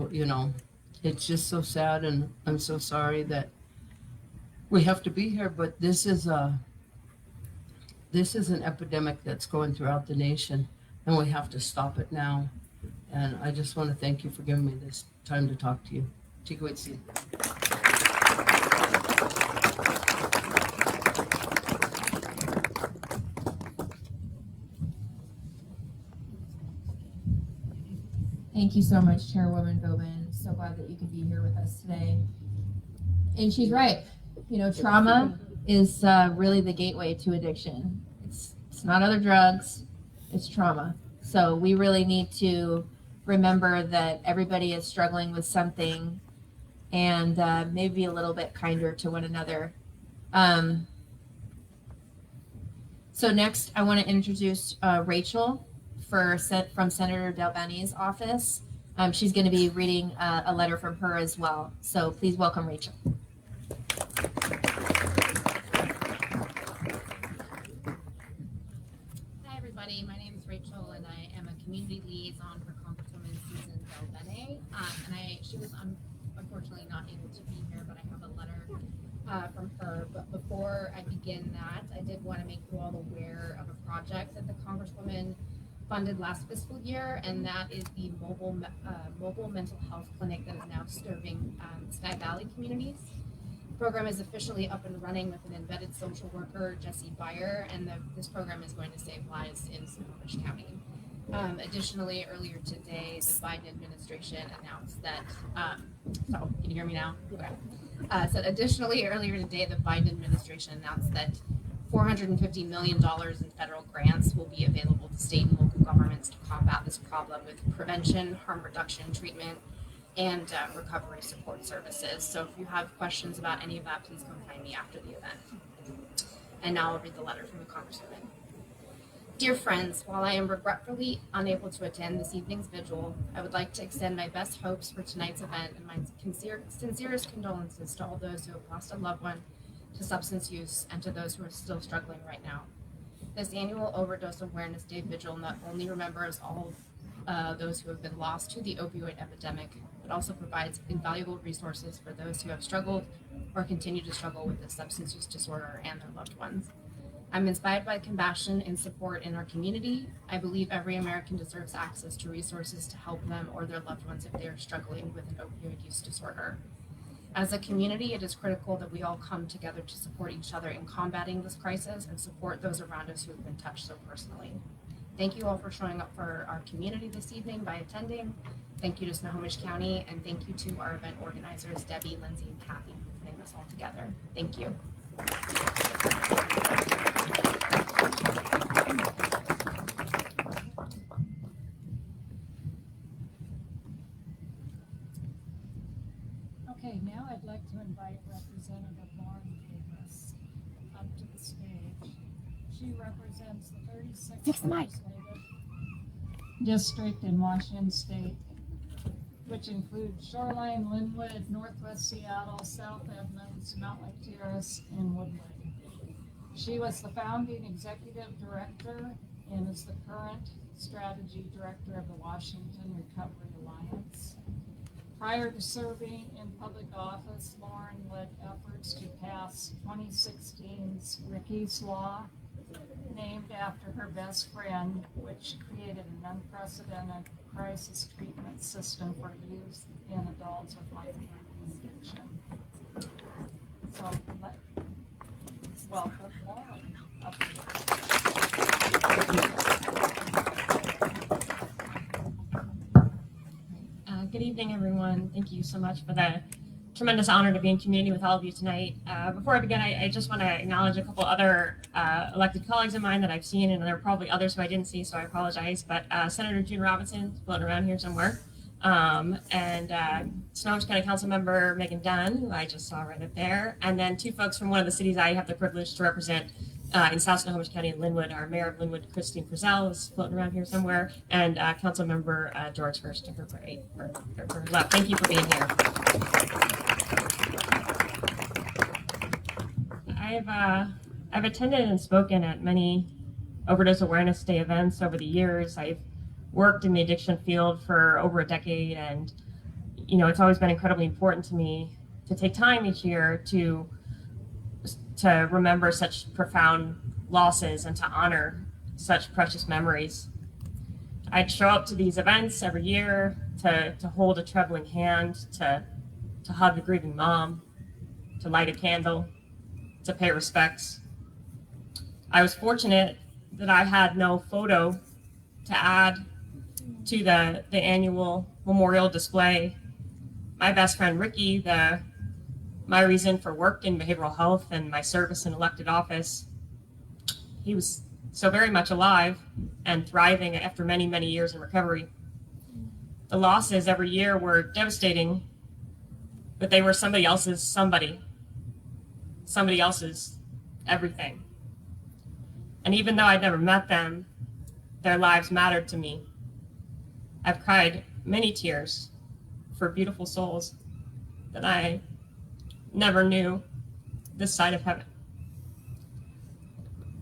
[SPEAKER 9] it's just so sad, and I'm so sorry that we have to be here, but this is an epidemic that's going throughout the nation, and we have to stop it now. And I just want to thank you for giving me this time to talk to you. Chikwitsi.
[SPEAKER 3] Thank you so much, Chairwoman Gobin. So glad that you could be here with us today. And she's right. Trauma is really the gateway to addiction. It's not other drugs, it's trauma. So we really need to remember that everybody is struggling with something, and maybe be a little bit kinder to one another. So next, I want to introduce Rachel from Senator Delbeni's office. She's going to be reading a letter from her as well. So please welcome Rachel.
[SPEAKER 10] Hi everybody, my name is Rachel and I am a community liaison for Congresswoman Susan Delbene. She was unfortunately not able to be here, but I have a letter from her. But before I begin that, I did want to make you all aware of a project that the Congresswoman funded last fiscal year, and that is the mobile mental health clinic that is now serving Sky Valley communities. The program is officially up and running with an embedded social worker, Jesse Beyer, and this program is going to save lives in Snohomish County. Additionally, earlier today, the Biden administration announced that, can you hear me now? Okay. Additionally, earlier today, the Biden administration announced that $450 million in federal grants will be available to state and local governments to combat this problem with prevention, harm reduction, treatment, and recovery support services. So if you have questions about any of that, please come find me after the event. And now I'll read the letter from the Congresswoman. Dear friends, while I am regretfully unable to attend this evening's vigil, I would like to extend my best hopes for tonight's event and my sincerest condolences to all those who have lost a loved one to substance use and to those who are still struggling right now. This annual Overdose Awareness Day vigil not only remembers all those who have been lost to the opioid epidemic, but also provides invaluable resources for those who have struggled or continue to struggle with the substance use disorder and their loved ones. I'm inspired by compassion and support in our community. I believe every American deserves access to resources to help them or their loved ones if they are struggling with an opioid use disorder. As a community, it is critical that we all come together to support each other in combating this crisis and support those around us who have been touched so personally. Thank you all for showing up for our community this evening by attending. Thank you to Snohomish County, and thank you to our event organizers, Debbie, Lindsay, and Kathy, for putting this all together. Thank you.
[SPEAKER 5] Okay, now I'd like to invite Representative Lauren Davis up to the stage. She represents the 36th legislative district in Washington State, which includes Shoreline, Linwood, Northwest Seattle, South Edmonds, Mount Lake Terrace, and Woodland. She was the founding executive director and is the current strategy director of the Washington Recovery Alliance. Prior to serving in public office, Lauren led efforts to pass 2016's Ricky's Law, named after her best friend, which created an unprecedented crisis treatment system for youth and adults with life-threatening addiction. So, welcome Lauren up here.
[SPEAKER 11] Good evening, everyone. Thank you so much for the tremendous honor to be in community with all of you tonight. Before I begin, I just want to acknowledge a couple other elected colleagues of mine that I've seen, and there are probably others who I didn't see, so I apologize. But Senator June Robinson is floating around here somewhere, and Snohomish County Council Member Megan Dunn, who I just saw right up there, and then two folks from one of the cities I have the privilege to represent in South Snohomish County in Linwood. Our Mayor of Linwood, Christine Frizzell, is floating around here somewhere, and Council Member George Hurst to her right, or her left. Thank you for being here. I've attended and spoken at many Overdose Awareness Day events over the years. I've worked in the addiction field for over a decade, and it's always been incredibly important to me to take time each year to remember such profound losses and to honor such precious memories. I'd show up to these events every year to hold a trembling hand, to hug a grieving mom, to light a candle, to pay respects. I was fortunate that I had no photo to add to the annual memorial display. My best friend Ricky, my reason for work in behavioral health and my service in elected office, he was so very much alive and thriving after many, many years in recovery. The losses every year were devastating, but they were somebody else's somebody else's everything. And even though I'd never met them, their lives mattered to me. I've cried many tears for beautiful souls that I never knew this side of heaven.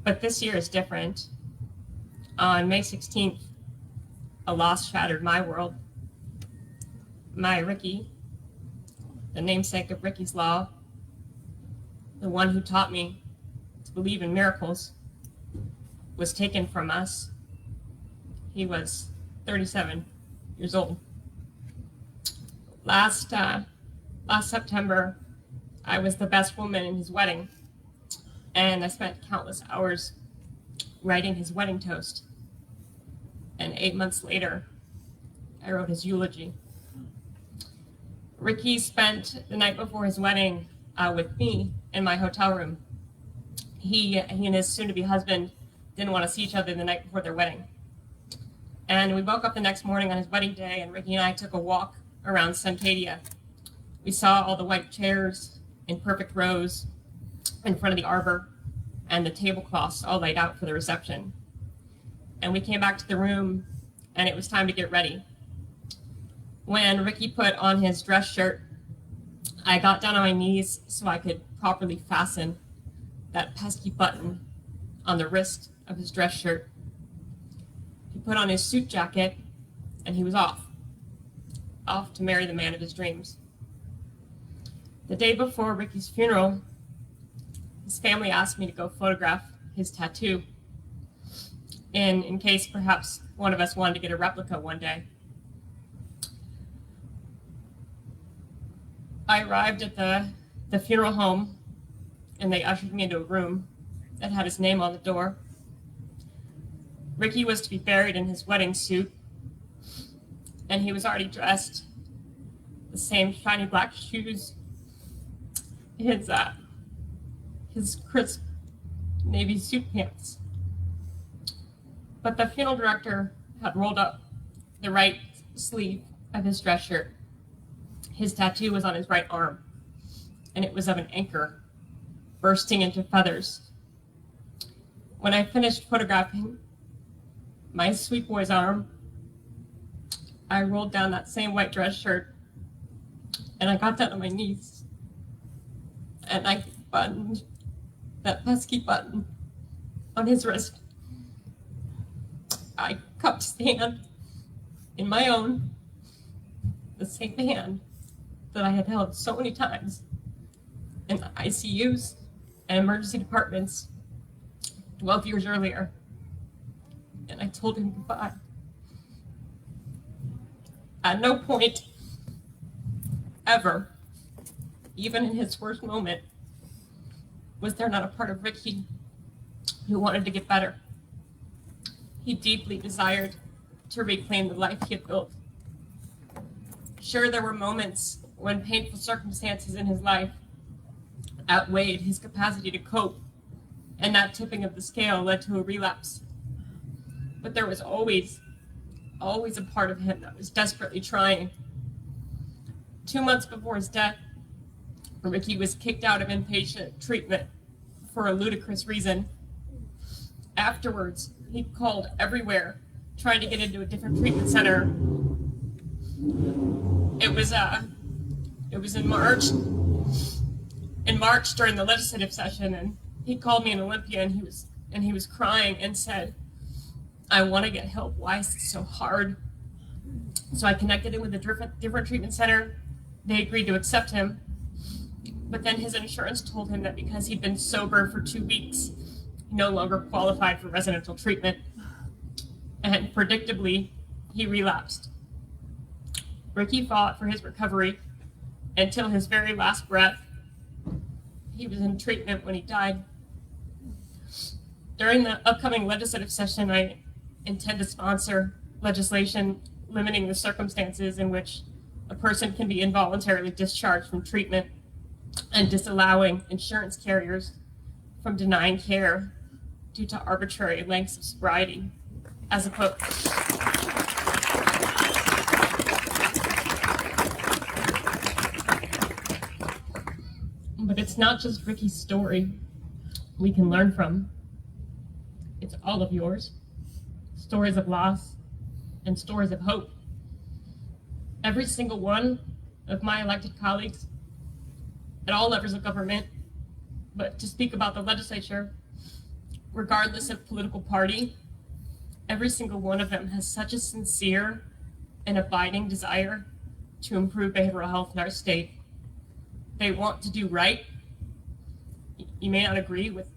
[SPEAKER 11] But this year is different. On May 16th, a loss shattered my world. My Ricky, the namesake of Ricky's Law, the one who taught me to believe in miracles, was taken from us. He was 37 years old. Last September, I was the best woman in his wedding, and I spent countless hours writing his wedding toast. And 8 months later, I wrote his eulogy. Ricky spent the night before his wedding with me in my hotel room. He and his soon-to-be husband didn't want to see each other the night before their wedding. And we woke up the next morning on his wedding day, and Ricky and I took a walk around Suncadia. We saw all the white chairs in perfect rows in front of the arbor, and the tablecloths all laid out for the reception. And we came back to the room, and it was time to get ready. When Ricky put on his dress shirt, I got down on my knees so I could properly fasten that pesky button on the wrist of his dress shirt. He put on his suit jacket, and he was off to marry the man of his dreams. The day before Ricky's funeral, his family asked me to go photograph his tattoo in case perhaps one of us wanted to get a replica one day. I arrived at the funeral home, and they ushered me into a room that had his name on the door. Ricky was to be buried in his wedding suit, and he was already dressed. The same shiny black shoes, his crisp navy suit pants. But the funeral director had rolled up the right sleeve of his dress shirt. His tattoo was on his right arm, and it was of an anchor bursting into feathers. When I finished photographing my sweet boy's arm, I rolled down that same white dress shirt, and I got down on my knees, and I buttoned that pesky button on his wrist. I cupped his hand in my own, the same hand that I had held so many times in the ICUs and emergency departments 12 years earlier. And I told him goodbye. At no point ever, even in his worst moment, was there not a part of Ricky who wanted to get better. He deeply desired to reclaim the life he had built. Sure, there were moments when painful circumstances in his life outweighed his capacity to cope, and that tipping of the scale led to a relapse. But there was always a part of him that was desperately trying. 2 months before his death, Ricky was kicked out of inpatient treatment for a ludicrous reason. Afterwards, he called everywhere, trying to get into a different treatment center. It was in March, in March during the legislative session, and he called me in Olympia, and he was crying and said, "I want to get help. Why is it so hard?" So I connected him with a different treatment center. They agreed to accept him, but then his insurance told him that because he'd been sober for 2 weeks, he no longer qualified for residential treatment, and predictably, he relapsed. Ricky fought for his recovery until his very last breath. He was in treatment when he died. During the upcoming legislative session, I intend to sponsor legislation limiting the circumstances in which a person can be involuntarily discharged from treatment and disallowing insurance carriers from denying care due to arbitrary lengths of sobriety, as opposed. But it's not just Ricky's story we can learn from. It's all of yours. Stories of loss and stories of hope. Every single one of my elected colleagues at all levels of government, but to speak about the legislature, regardless of political party, every single one of them has such a sincere and abiding desire to improve behavioral health in our state. They want to do right. You may not agree with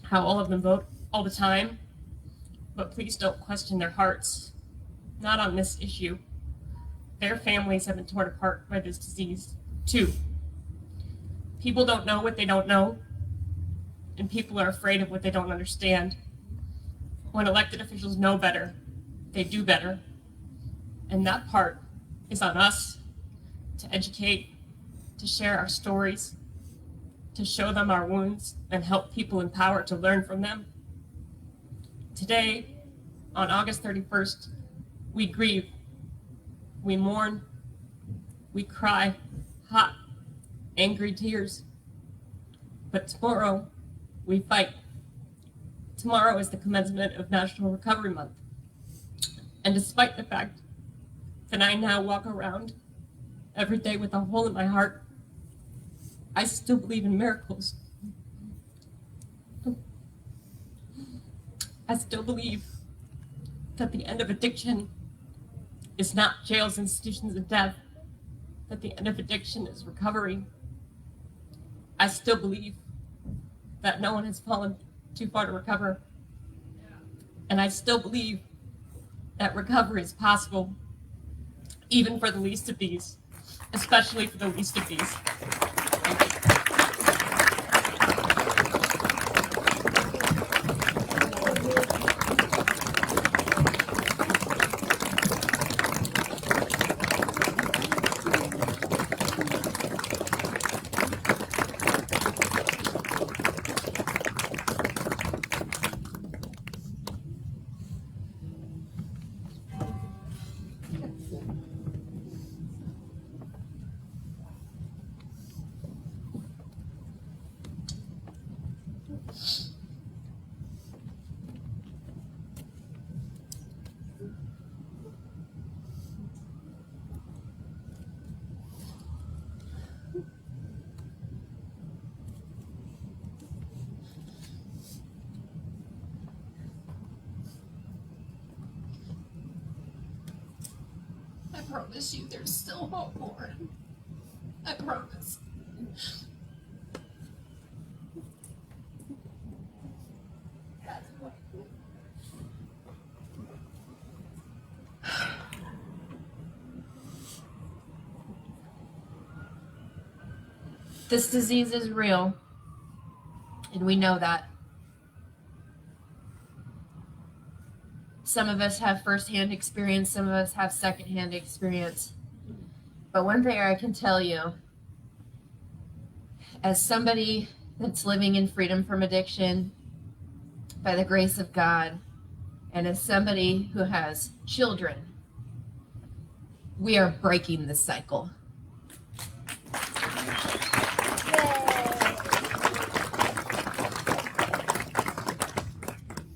[SPEAKER 11] how all of them vote all the time, but please don't question their hearts. Not on this issue. Their families have been torn apart by this disease, too. People don't know what they don't know, and people are afraid of what they don't understand. When elected officials know better, they do better. And that part is on us to educate, to share our stories, to show them our wounds, and help people empowered to learn from them. Today, on August 31st, we grieve, we mourn, we cry hot, angry tears. But tomorrow, we fight. Tomorrow is the commencement of National Recovery Month. And despite the fact that I now walk around every day with a hole in my heart, I still believe in miracles. I still believe that the end of addiction is not jails, institutions, and death, that the end of addiction is recovery. I still believe that no one has fallen too far to recover. And I still believe that recovery is possible, even for the least of these, especially for the least of these.
[SPEAKER 3] I promise you there's still hope, Lauren. I promise. This disease is real, and we know that. Some of us have firsthand experience, some of us have secondhand experience. But one thing I can tell you, as somebody that's living in freedom from addiction by the grace of God, and as somebody who has children, we are breaking the cycle.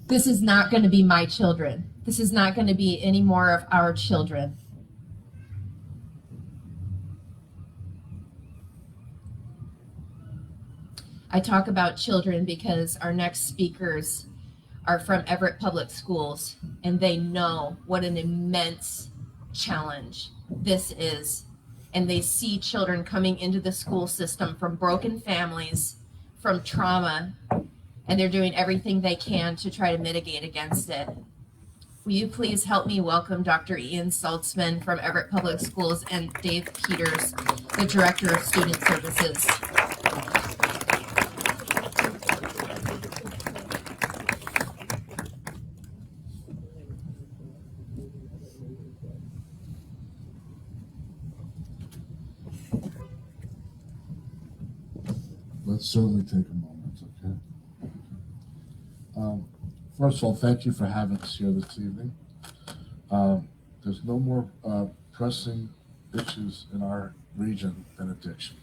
[SPEAKER 3] This is not going to be my children. This is not going to be any more of our children. I talk about children because our next speakers are from Everett Public Schools, and they know what an immense challenge this is. And they see children coming into the school system from broken families, from trauma, and they're doing everything they can to try to mitigate against it. Will you please help me welcome Dr. Ian Saltzman from Everett Public Schools and Dave Peters, the Director of Student Services.
[SPEAKER 12] Let's certainly take a moment, okay? First of all, thank you for having us here this evening. There's no more pressing issues in our region than addiction.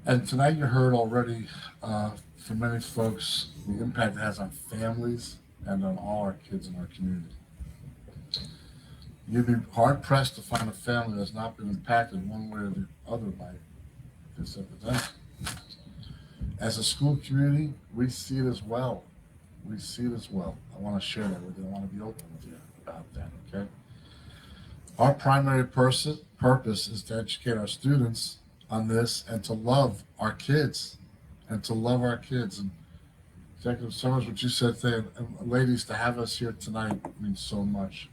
[SPEAKER 12] And tonight you heard already from many folks the impact it has on families and on all our kids in our community. You'd be hard pressed to find a family that's not been impacted one way or the other by this epidemic. As a school community, we see it as well. We see it as well. I want to share that with you. I want to be open with you about that, okay? Our primary purpose is to educate our students on this and to love our kids. And Executive Summers, what you said today, and ladies, to have us here tonight means so much.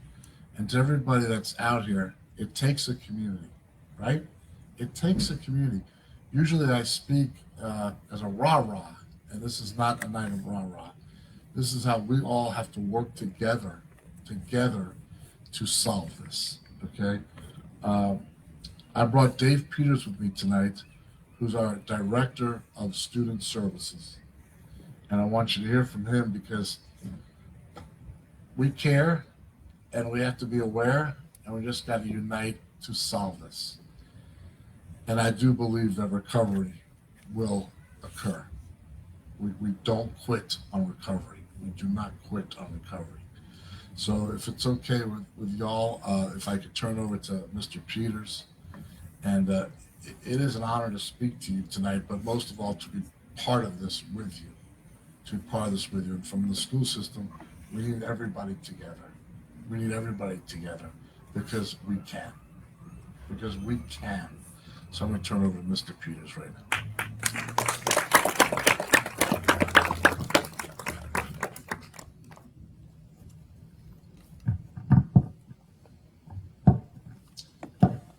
[SPEAKER 12] And to everybody that's out here, it takes a community, right? It takes a community. Usually I speak as a rah-rah, and this is not a night of rah-rah. This is how we all have to work together to solve this, okay? I brought Dave Peters with me tonight, who's our Director of Student Services. And I want you to hear from him because we care and we have to be aware, and we just got to unite to solve this. And I do believe that recovery will occur. We don't quit on recovery. We do not quit on recovery. So if it's okay with y'all, if I could turn over to Mr. Peters. And it is an honor to speak to you tonight, but most of all to be part of this with you. And from the school system, we need everybody together. Because we can. So I'm going to turn over to Mr. Peters right now.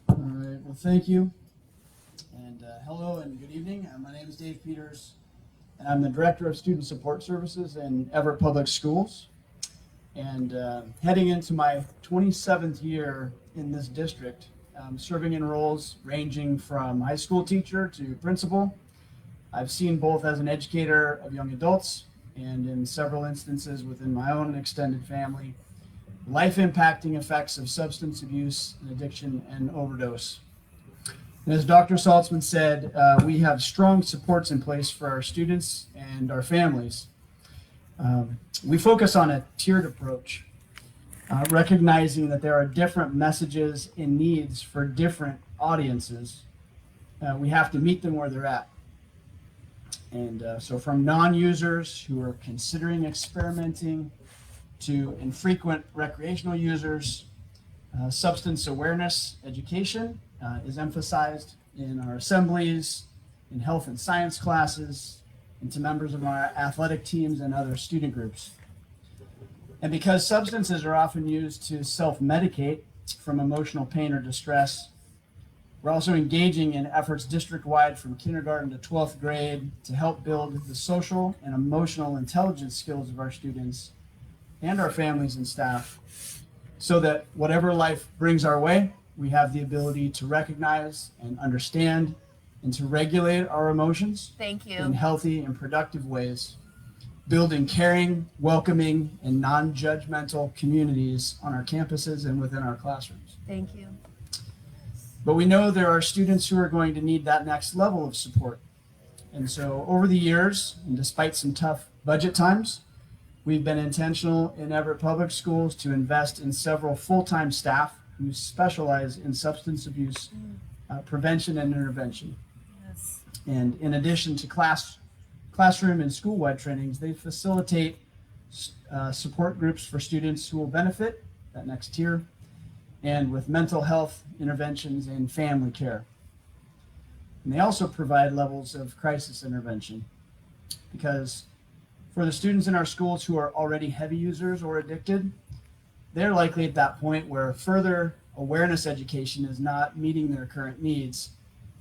[SPEAKER 13] All right, well, thank you. And hello and good evening. My name is Dave Peters, and I'm the Director of Student Support Services in Everett Public Schools. And heading into my 27th year in this district, serving in roles ranging from high school teacher to principal. I've seen both as an educator of young adults and in several instances within my own extended family, life-impacting effects of substance abuse and addiction and overdose. And as Dr. Saltzman said, we have strong supports in place for our students and our families. We focus on a tiered approach, recognizing that there are different messages and needs for different audiences. We have to meet them where they're at. And so from non-users who are considering experimenting to infrequent recreational users, substance awareness education is emphasized in our assemblies, in health and science classes, and to members of our athletic teams and other student groups. And because substances are often used to self-medicate from emotional pain or distress, we're also engaging in efforts district-wide from kindergarten to 12th grade to help build the social and emotional intelligence skills of our students and our families and staff so that whatever life brings our way, we have the ability to recognize and understand and to regulate our emotions in healthy and productive ways, building caring, welcoming, and non-judgmental communities on our campuses and within our classrooms.
[SPEAKER 3] Thank you.
[SPEAKER 13] But we know there are students who are going to need that next level of support. And so over the years, and despite some tough budget times, we've been intentional in Everett Public Schools to invest in several full-time staff who specialize in substance abuse prevention and intervention. And in addition to classroom and school-wide trainings, they facilitate support groups for students who will benefit, that next tier, and with mental health interventions and family care. And they also provide levels of crisis intervention, because for the students in our schools who are already heavy users or addicted, they're likely at that point where further awareness education is not meeting their current needs,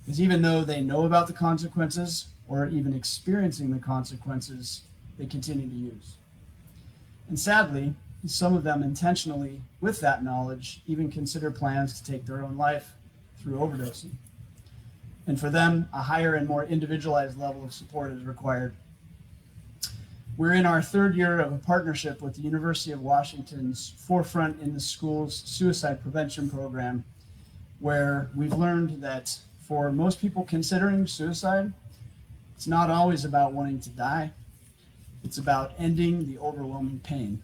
[SPEAKER 13] because even though they know about the consequences or even experiencing the consequences, they continue to use. And sadly, some of them intentionally, with that knowledge, even consider plans to take their own life through overdosing. And for them, a higher and more individualized level of support is required. We're in our third year of a partnership with the University of Washington's Forefront in the Schools suicide prevention program, where we've learned that for most people considering suicide, it's not always about wanting to die. It's about ending the overwhelming pain.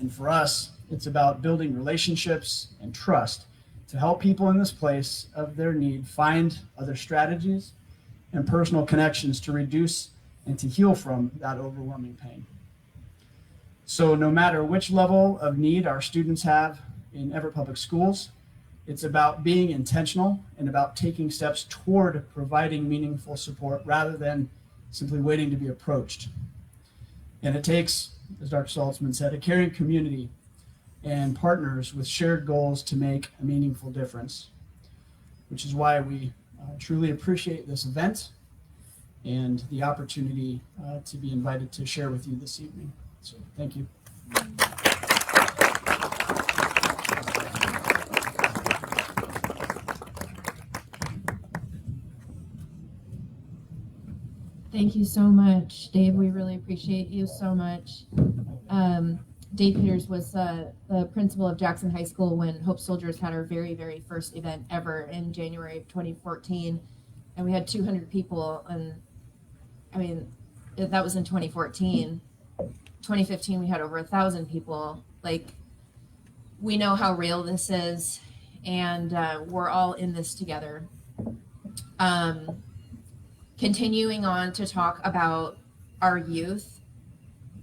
[SPEAKER 13] And for us, it's about building relationships and trust to help people in this place of their need find other strategies and personal connections to reduce and to heal from that overwhelming pain. So no matter which level of need our students have in Everett Public Schools, it's about being intentional and about taking steps toward providing meaningful support rather than simply waiting to be approached. And it takes, as Dr. Saltzman said, a caring community and partners with shared goals to make a meaningful difference, which is why we truly appreciate this event and the opportunity to be invited to share with you this evening. So thank you.
[SPEAKER 3] Thank you so much, Dave. We really appreciate you so much. Dave Peters was the principal of Jackson High School when Hope Soldiers had our very, very first event ever in January of 2014. And we had 200 people. And I mean, that was in 2014. 2015, we had over 1,000 people. Like, we know how real this is, and we're all in this together. Continuing on to talk about our youth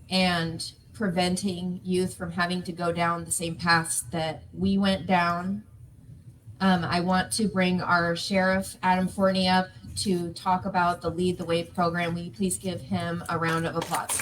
[SPEAKER 3] and preventing youth from having to go down the same paths that we went down. I want to bring our Sheriff, Adam Forney, up to talk about the Lead the Way program. Will you please give him a round of applause?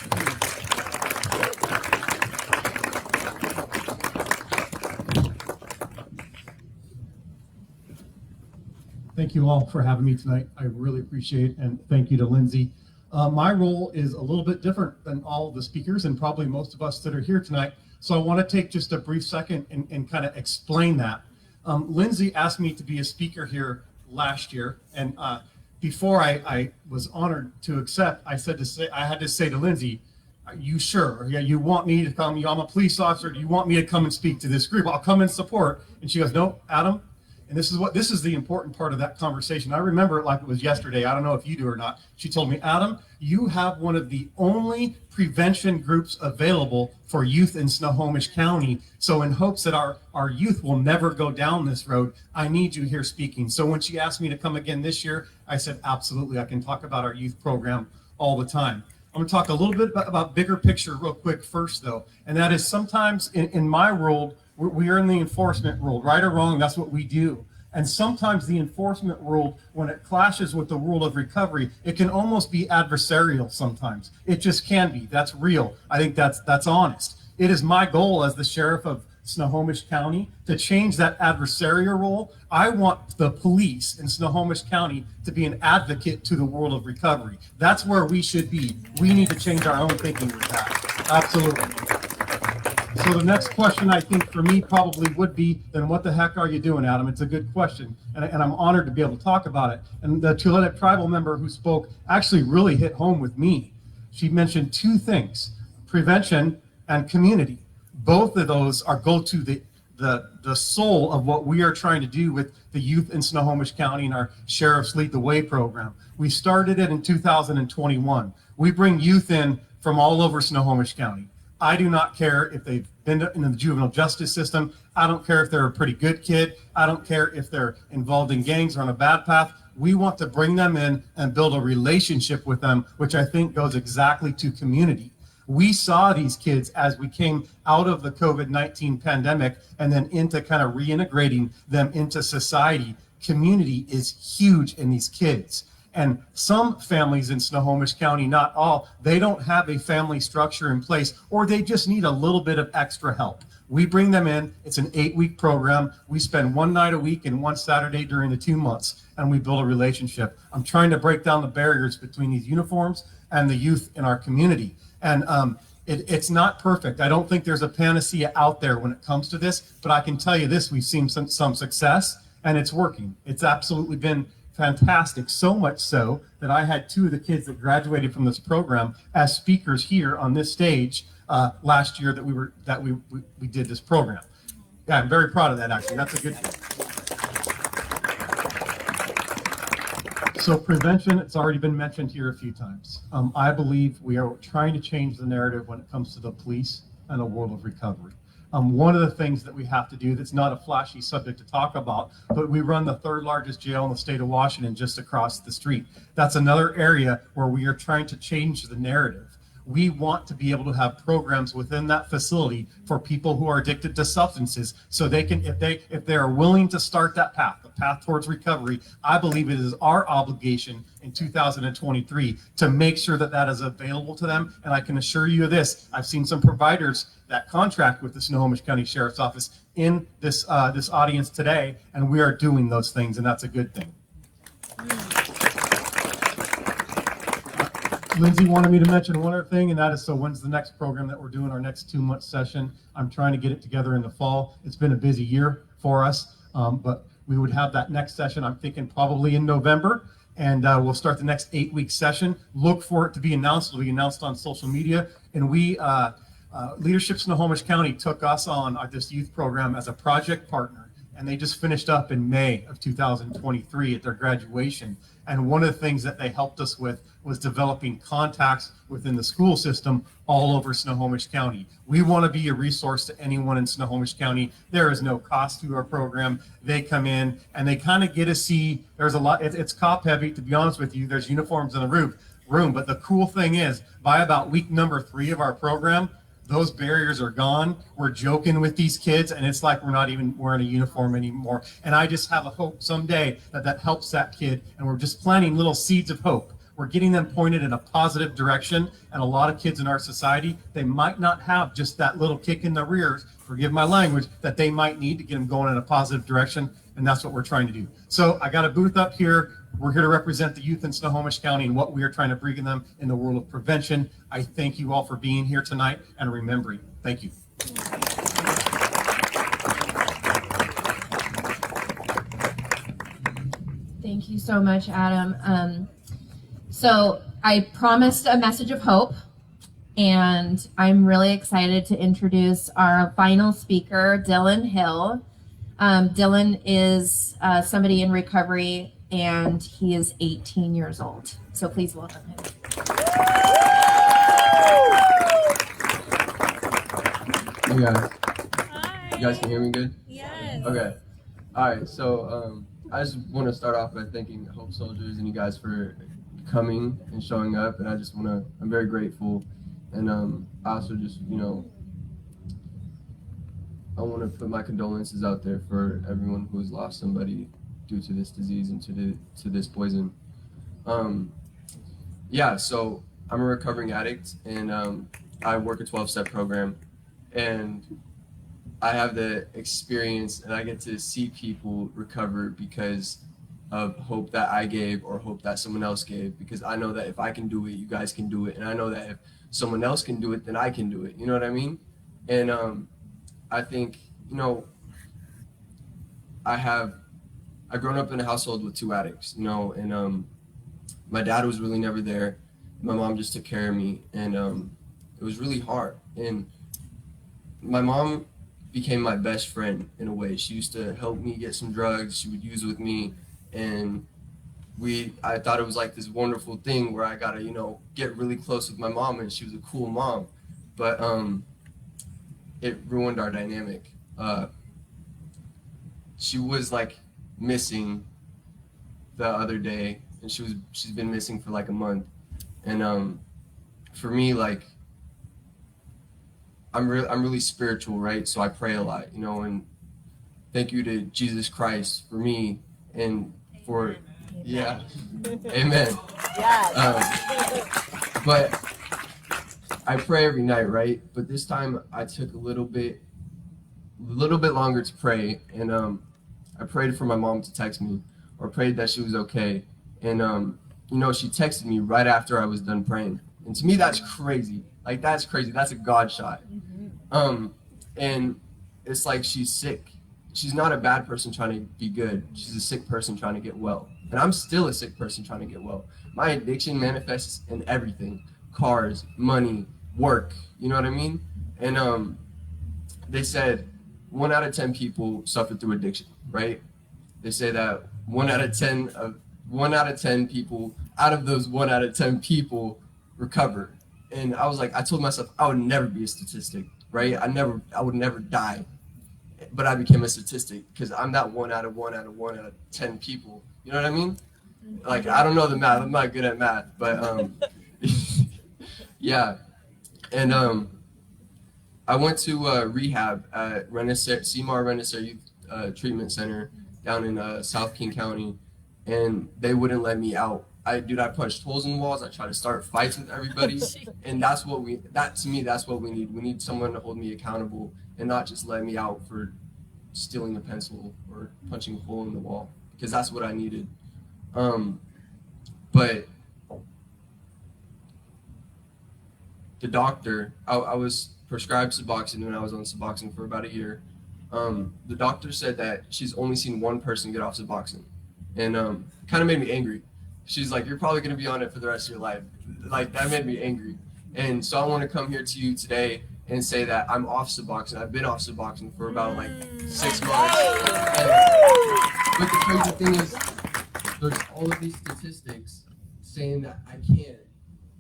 [SPEAKER 14] Thank you all for having me tonight. I really appreciate it, and thank you to Lindsay. My role is a little bit different than all the speakers and probably most of us that are here tonight. So I want to take just a brief second and kind of explain that. Lindsay asked me to be a speaker here last year, and before I was honored to accept, I had to say to Lindsay, "Are you sure? Yeah, you want me to come? I'm a police officer. Do you want me to come and speak to this group? I'll come and support." And she goes, "No, Adam." And this is the important part of that conversation. I remember it like it was yesterday. I don't know if you do or not. She told me, "Adam, you have one of the only prevention groups available for youth in Snohomish County. So in hopes that our youth will never go down this road, I need you here speaking." So when she asked me to come again this year, I said, absolutely, I can talk about our youth program all the time. I'm gonna talk a little bit about bigger picture real quick first though. And that is sometimes in my world, we are in the enforcement world, right or wrong, that's what we do. And sometimes the enforcement world, when it clashes with the world of recovery, it can almost be adversarial sometimes. It just can be, that's real. I think that's honest. It is my goal as the sheriff of Snohomish County to change that adversarial role. I want the police in Snohomish County to be an advocate to the world of recovery. That's where we should be. We need to change our own thinking with that, absolutely. So the next question I think for me probably would be, then what the heck are you doing, Adam? It's a good question, and I'm honored to be able to talk about it. And the Tulalip tribal member who spoke actually really hit home with me. She mentioned two things, prevention and community. Both of those go to the soul of what we are trying to do with the youth in Snohomish County and our Sheriff's Lead the Way program. We started it in 2021. We bring youth in from all over Snohomish County. I do not care if they've been in the juvenile justice system. I don't care if they're a pretty good kid. I don't care if they're involved in gangs or on a bad path. We want to bring them in and build a relationship with them, which I think goes exactly to community. We saw these kids as we came out of the COVID-19 pandemic and then into kind of reintegrating them into society. Community is huge in these kids. And some families in Snohomish County, not all, they don't have a family structure in place, or they just need a little bit of extra help. We bring them in. It's an 8-week program. We spend one night a week and one Saturday during the 2 months, and we build a relationship. I'm trying to break down the barriers between these uniforms and the youth in our community. And it's not perfect. I don't think there's a panacea out there when it comes to this, but I can tell you this, we've seen some success, and it's working. It's absolutely been fantastic, so much so that I had 2 of the kids that graduated from this program as speakers here on this stage last year that we did this program. Yeah, I'm very proud of that, actually. That's a good thing. So prevention, it's already been mentioned here a few times. I believe we are trying to change the narrative when it comes to the police and a world of recovery. One of the things that we have to do that's not a flashy subject to talk about, but we run the 3rd largest jail in the state of Washington just across the street. That's another area where we are trying to change the narrative. We want to be able to have programs within that facility for people who are addicted to substances, so they can, if they are willing to start that path, the path towards recovery. I believe it is our obligation in 2023 to make sure that that is available to them. And I can assure you of this: I've seen some providers that contract with the Snohomish County Sheriff's Office in this this audience today, and we are doing those things, and that's a good thing. Lindsay wanted me to mention one other thing, and that is, so when's the next program that we're doing, our next 2-month session? I'm trying to get it together in the fall. It's been a busy year for us, but we would have that next session, I'm thinking probably in November, and we'll start the next 8-week session. Look for it to be announced. It'll be announced on social media, and we, Leadership Snohomish County took us on this youth program as a project partner, and they just finished up in May of 2023 at their graduation. And one of the things that they helped us with was developing contacts within the school system all over Snohomish County. We want to be a resource to anyone in Snohomish County. There is no cost to our program. They come in and they kind of get to see, there's a lot, it's cop heavy, to be honest with you. There's uniforms in the room, but the cool thing is, by about week number 3 of our program, those barriers are gone. We're joking with these kids, and it's like we're not even wearing a uniform anymore. And I just have a hope someday that that helps that kid, and we're just planting little seeds of hope. We're getting them pointed in a positive direction, and a lot of kids in our society, they might not have just that little kick in the rear, forgive my language, that they might need to get them going in a positive direction, and that's what we're trying to do. So I got a booth up here. We're here to represent the youth in Snohomish County and what we are trying to bring them in the world of prevention. I thank you all for being here tonight and remembering. Thank you.
[SPEAKER 3] Thank you so much, Adam. So I promised a message of hope, and I'm really excited to introduce our final speaker, Dylan Hill. Dylan is somebody in recovery, and he is 18 years old. So please welcome him.
[SPEAKER 15] Hey guys. Hi. You guys can hear me good? Yes. Okay. All right. So I just want to start off by thanking Hope Soldiers and you guys for coming and showing up. And I just want to, I'm very grateful. And I also just, you know, I want to put my condolences out there for everyone who has lost somebody due to this disease and to this poison. Yeah, so I'm a recovering addict, and I work a 12-step program, and I have the experience and I get to see people recover because of hope that I gave or hope that someone else gave, because I know that if I can do it, you guys can do it, and I know that if someone else can do it, then I can do it. You know what I mean? And I think, you know, I've grown up in a household with 2 addicts, you know, and my dad was really never there. My mom just took care of me, and it was really hard. And my mom became my best friend in a way. She used to help me get some drugs. She would use with me, and I thought it was like this wonderful thing where I got to, you know, get really close with my mom, and she was a cool mom. but it ruined our dynamic. She was like missing the other day, and she's been missing for like a month, and for me, like, I'm really spiritual, right? So I pray a lot, you know, and thank you to Jesus Christ for me and for, yeah, amen. But I pray every night, right? But this time I took a little bit longer to pray, and I prayed for my mom to text me, or prayed that she was okay, and you know, she texted me right after I was done praying, and to me that's crazy. Like, that's crazy. That's a God shot. And it's like she's sick. She's not a bad person trying to be good. She's a sick person trying to get well. And I'm still a sick person trying to get well. My addiction manifests in everything: cars, money, work. You know what I mean? And they said 1 out of 10 people suffer through addiction, right? They say that 1 out of 10 people, out of those 1 out of 10 people, recover. And I was like, I told myself I would never be a statistic, right? I would never die. But I became a statistic because I'm that 1 out of 10 people. You know what I mean? Like, I don't know the math. I'm not good at math, but yeah. And I went to rehab at Seymour Renaissance Youth Treatment Center down in South King County, and they wouldn't let me out. I punched holes in walls. I tried to start fights with everybody, and to me, that's what we need. We need someone to hold me accountable and not just let me out for stealing a pencil or punching a hole in the wall, because that's what I needed. But the doctor, I was prescribed Suboxone, and I was on Suboxone for about a year. The doctor said that she's only seen one person get off Suboxone, and kind of made me angry. She's like, you're probably going to be on it for the rest of your life. Like, that made me angry. And so I want to come here to you today and say that I'm off Suboxone. I've been off Suboxone for about like 6 months. But the crazy thing is, there's all of these statistics saying that I can't,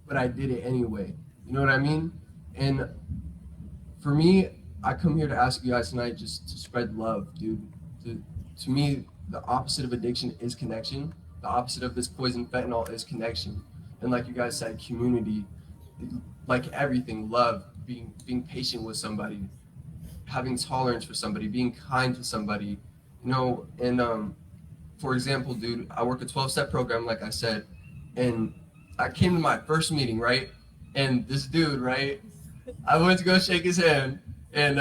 [SPEAKER 15] but I did it anyway. You know what I mean? And for me, I come here to ask you guys tonight just to spread love, dude. To me, the opposite of addiction is connection. The opposite of this poison fentanyl is connection. And like you guys said, community, like everything, love, being patient with somebody, having tolerance for somebody, being kind to somebody, you know. And for example, dude, I work a 12-step program, like I said, and I came to my first meeting, right? And this dude, right, I went to go shake his hand, and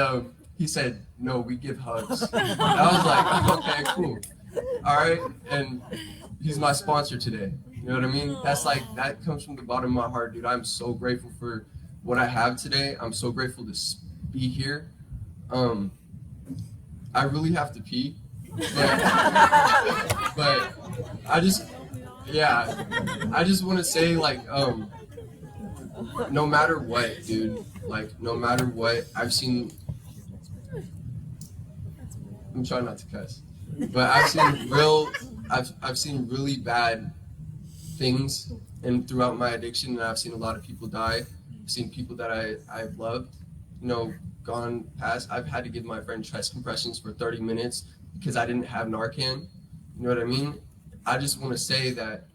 [SPEAKER 15] he said, no, we give hugs. And I was like, okay, cool. All right. And he's my sponsor today. You know what I mean? That's like, that comes from the bottom of my heart, dude. I'm so grateful for what I have today. I'm so grateful to be here. I really have to pee, but I just want to say, like, no matter what, dude, like, no matter what, I'm trying not to cuss, but I've seen really bad things and throughout my addiction, and I've seen a lot of people die. I've seen people that I've loved, you know, gone past. I've had to give my friend chest compressions for 30 minutes because I didn't have Narcan. You know what I mean? I just want to say that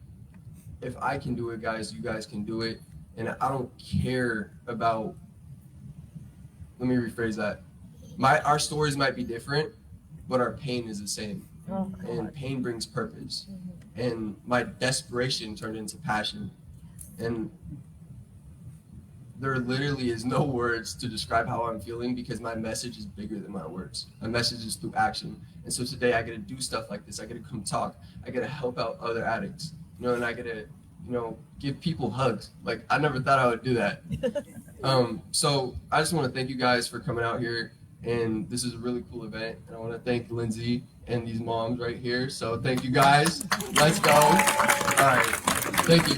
[SPEAKER 15] if I can do it, guys, you guys can do it. And I don't care about, let me rephrase that. Our stories might be different, but our pain is the same. And pain brings purpose. And my desperation turned into passion. And there literally is no words to describe how I'm feeling, because my message is bigger than my words. My message is through action. And so today I get to do stuff like this. I get to come talk. I get to help out other addicts, you know, and I get to, you know, give people hugs. Like, I never thought I would do that. So I just want to thank you guys for coming out here. And this is a really cool event. And I want to thank Lindsay and these moms right here. So thank you guys. Let's go. All right. Thank you.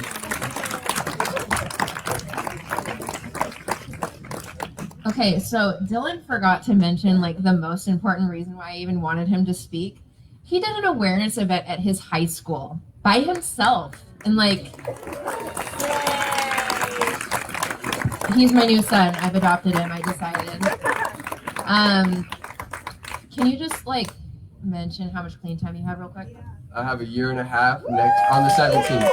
[SPEAKER 3] Okay, so Dylan forgot to mention, like, the most important reason why I even wanted him to speak. He did an awareness event at his high school by himself. And, like, He's my new son. I've adopted him. I decided. Can you just like mention how much clean time you have real quick?
[SPEAKER 15] I have a year and a half next on the 17th.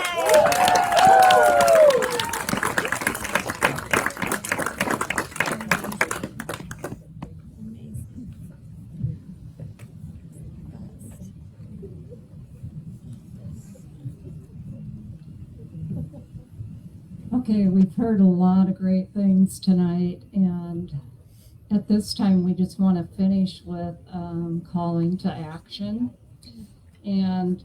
[SPEAKER 5] Okay, we've heard a lot of great things tonight, and at this time we just want to finish with calling to action. And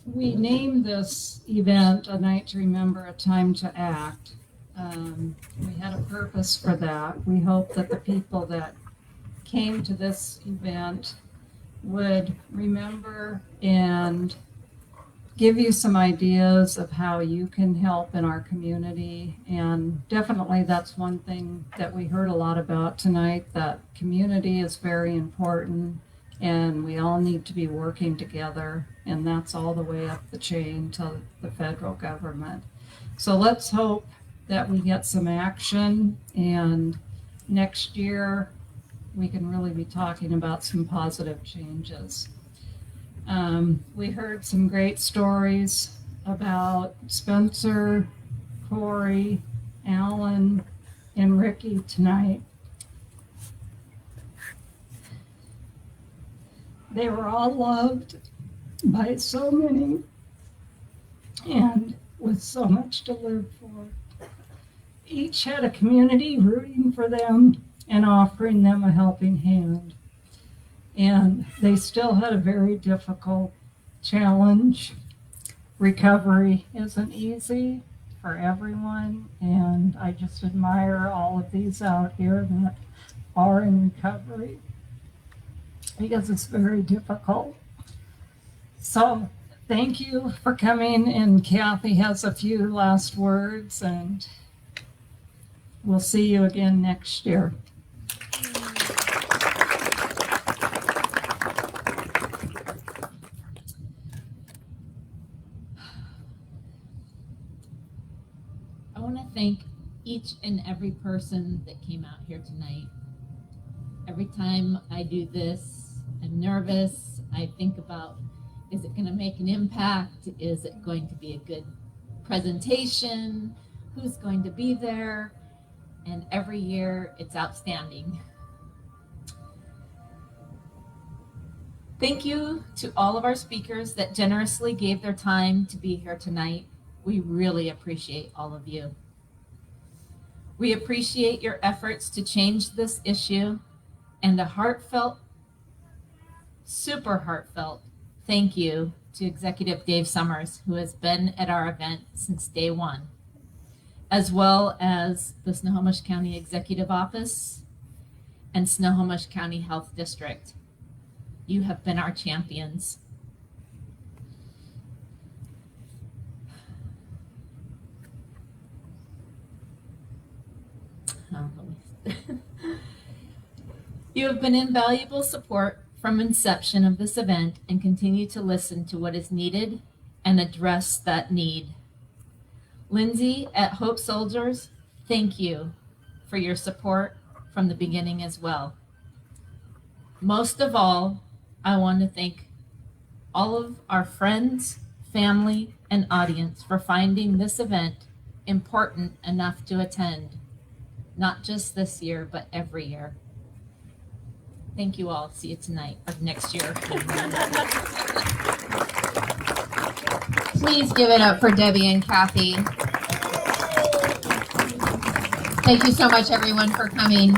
[SPEAKER 5] we named this event A Night to Remember, A Time to Act. We had a purpose for that. We hope that the people that came to this event would remember and give you some ideas of how you can help in our community. And definitely that's one thing that we heard a lot about tonight, that community is very important and we all need to be working together, and that's all the way up the chain to the federal government. So let's hope that we get some action, and next year we can really be talking about some positive changes. We heard some great stories about Spencer, Corey, Alan, and Ricky tonight. They were all loved by so many and with so much to live for. Each had a community rooting for them and offering them a helping hand. And they still had a very difficult challenge. Recovery isn't easy for everyone, and I just admire all of these out here that are in recovery, because it's very difficult. So thank you for coming, and Kathy has a few last words, and we'll see you again next year.
[SPEAKER 6] I want to thank each and every person that came out here tonight. Every time I do this, I'm nervous. I think about, is it going to make an impact? Is it going to be a good presentation? Who's going to be there? And every year it's outstanding. Thank you to all of our speakers that generously gave their time to be here tonight. We really appreciate all of you. We appreciate your efforts to change this issue, and a heartfelt, super heartfelt thank you to Executive Dave Summers, who has been at our event since day one, as well as the Snohomish County Executive Office and Snohomish County Health District. You have been our champions. You have been invaluable support from inception of this event and continue to listen to what is needed and address that need. Lindsay at Hope Soldiers, thank you for your support from the beginning as well. Most of all, I want to thank all of our friends, family, and audience for finding this event important enough to attend, not just this year, but every year. Thank you all. See you tonight or next year.
[SPEAKER 3] Please give it up for Debbie and Kathy. Thank you so much, everyone, for coming.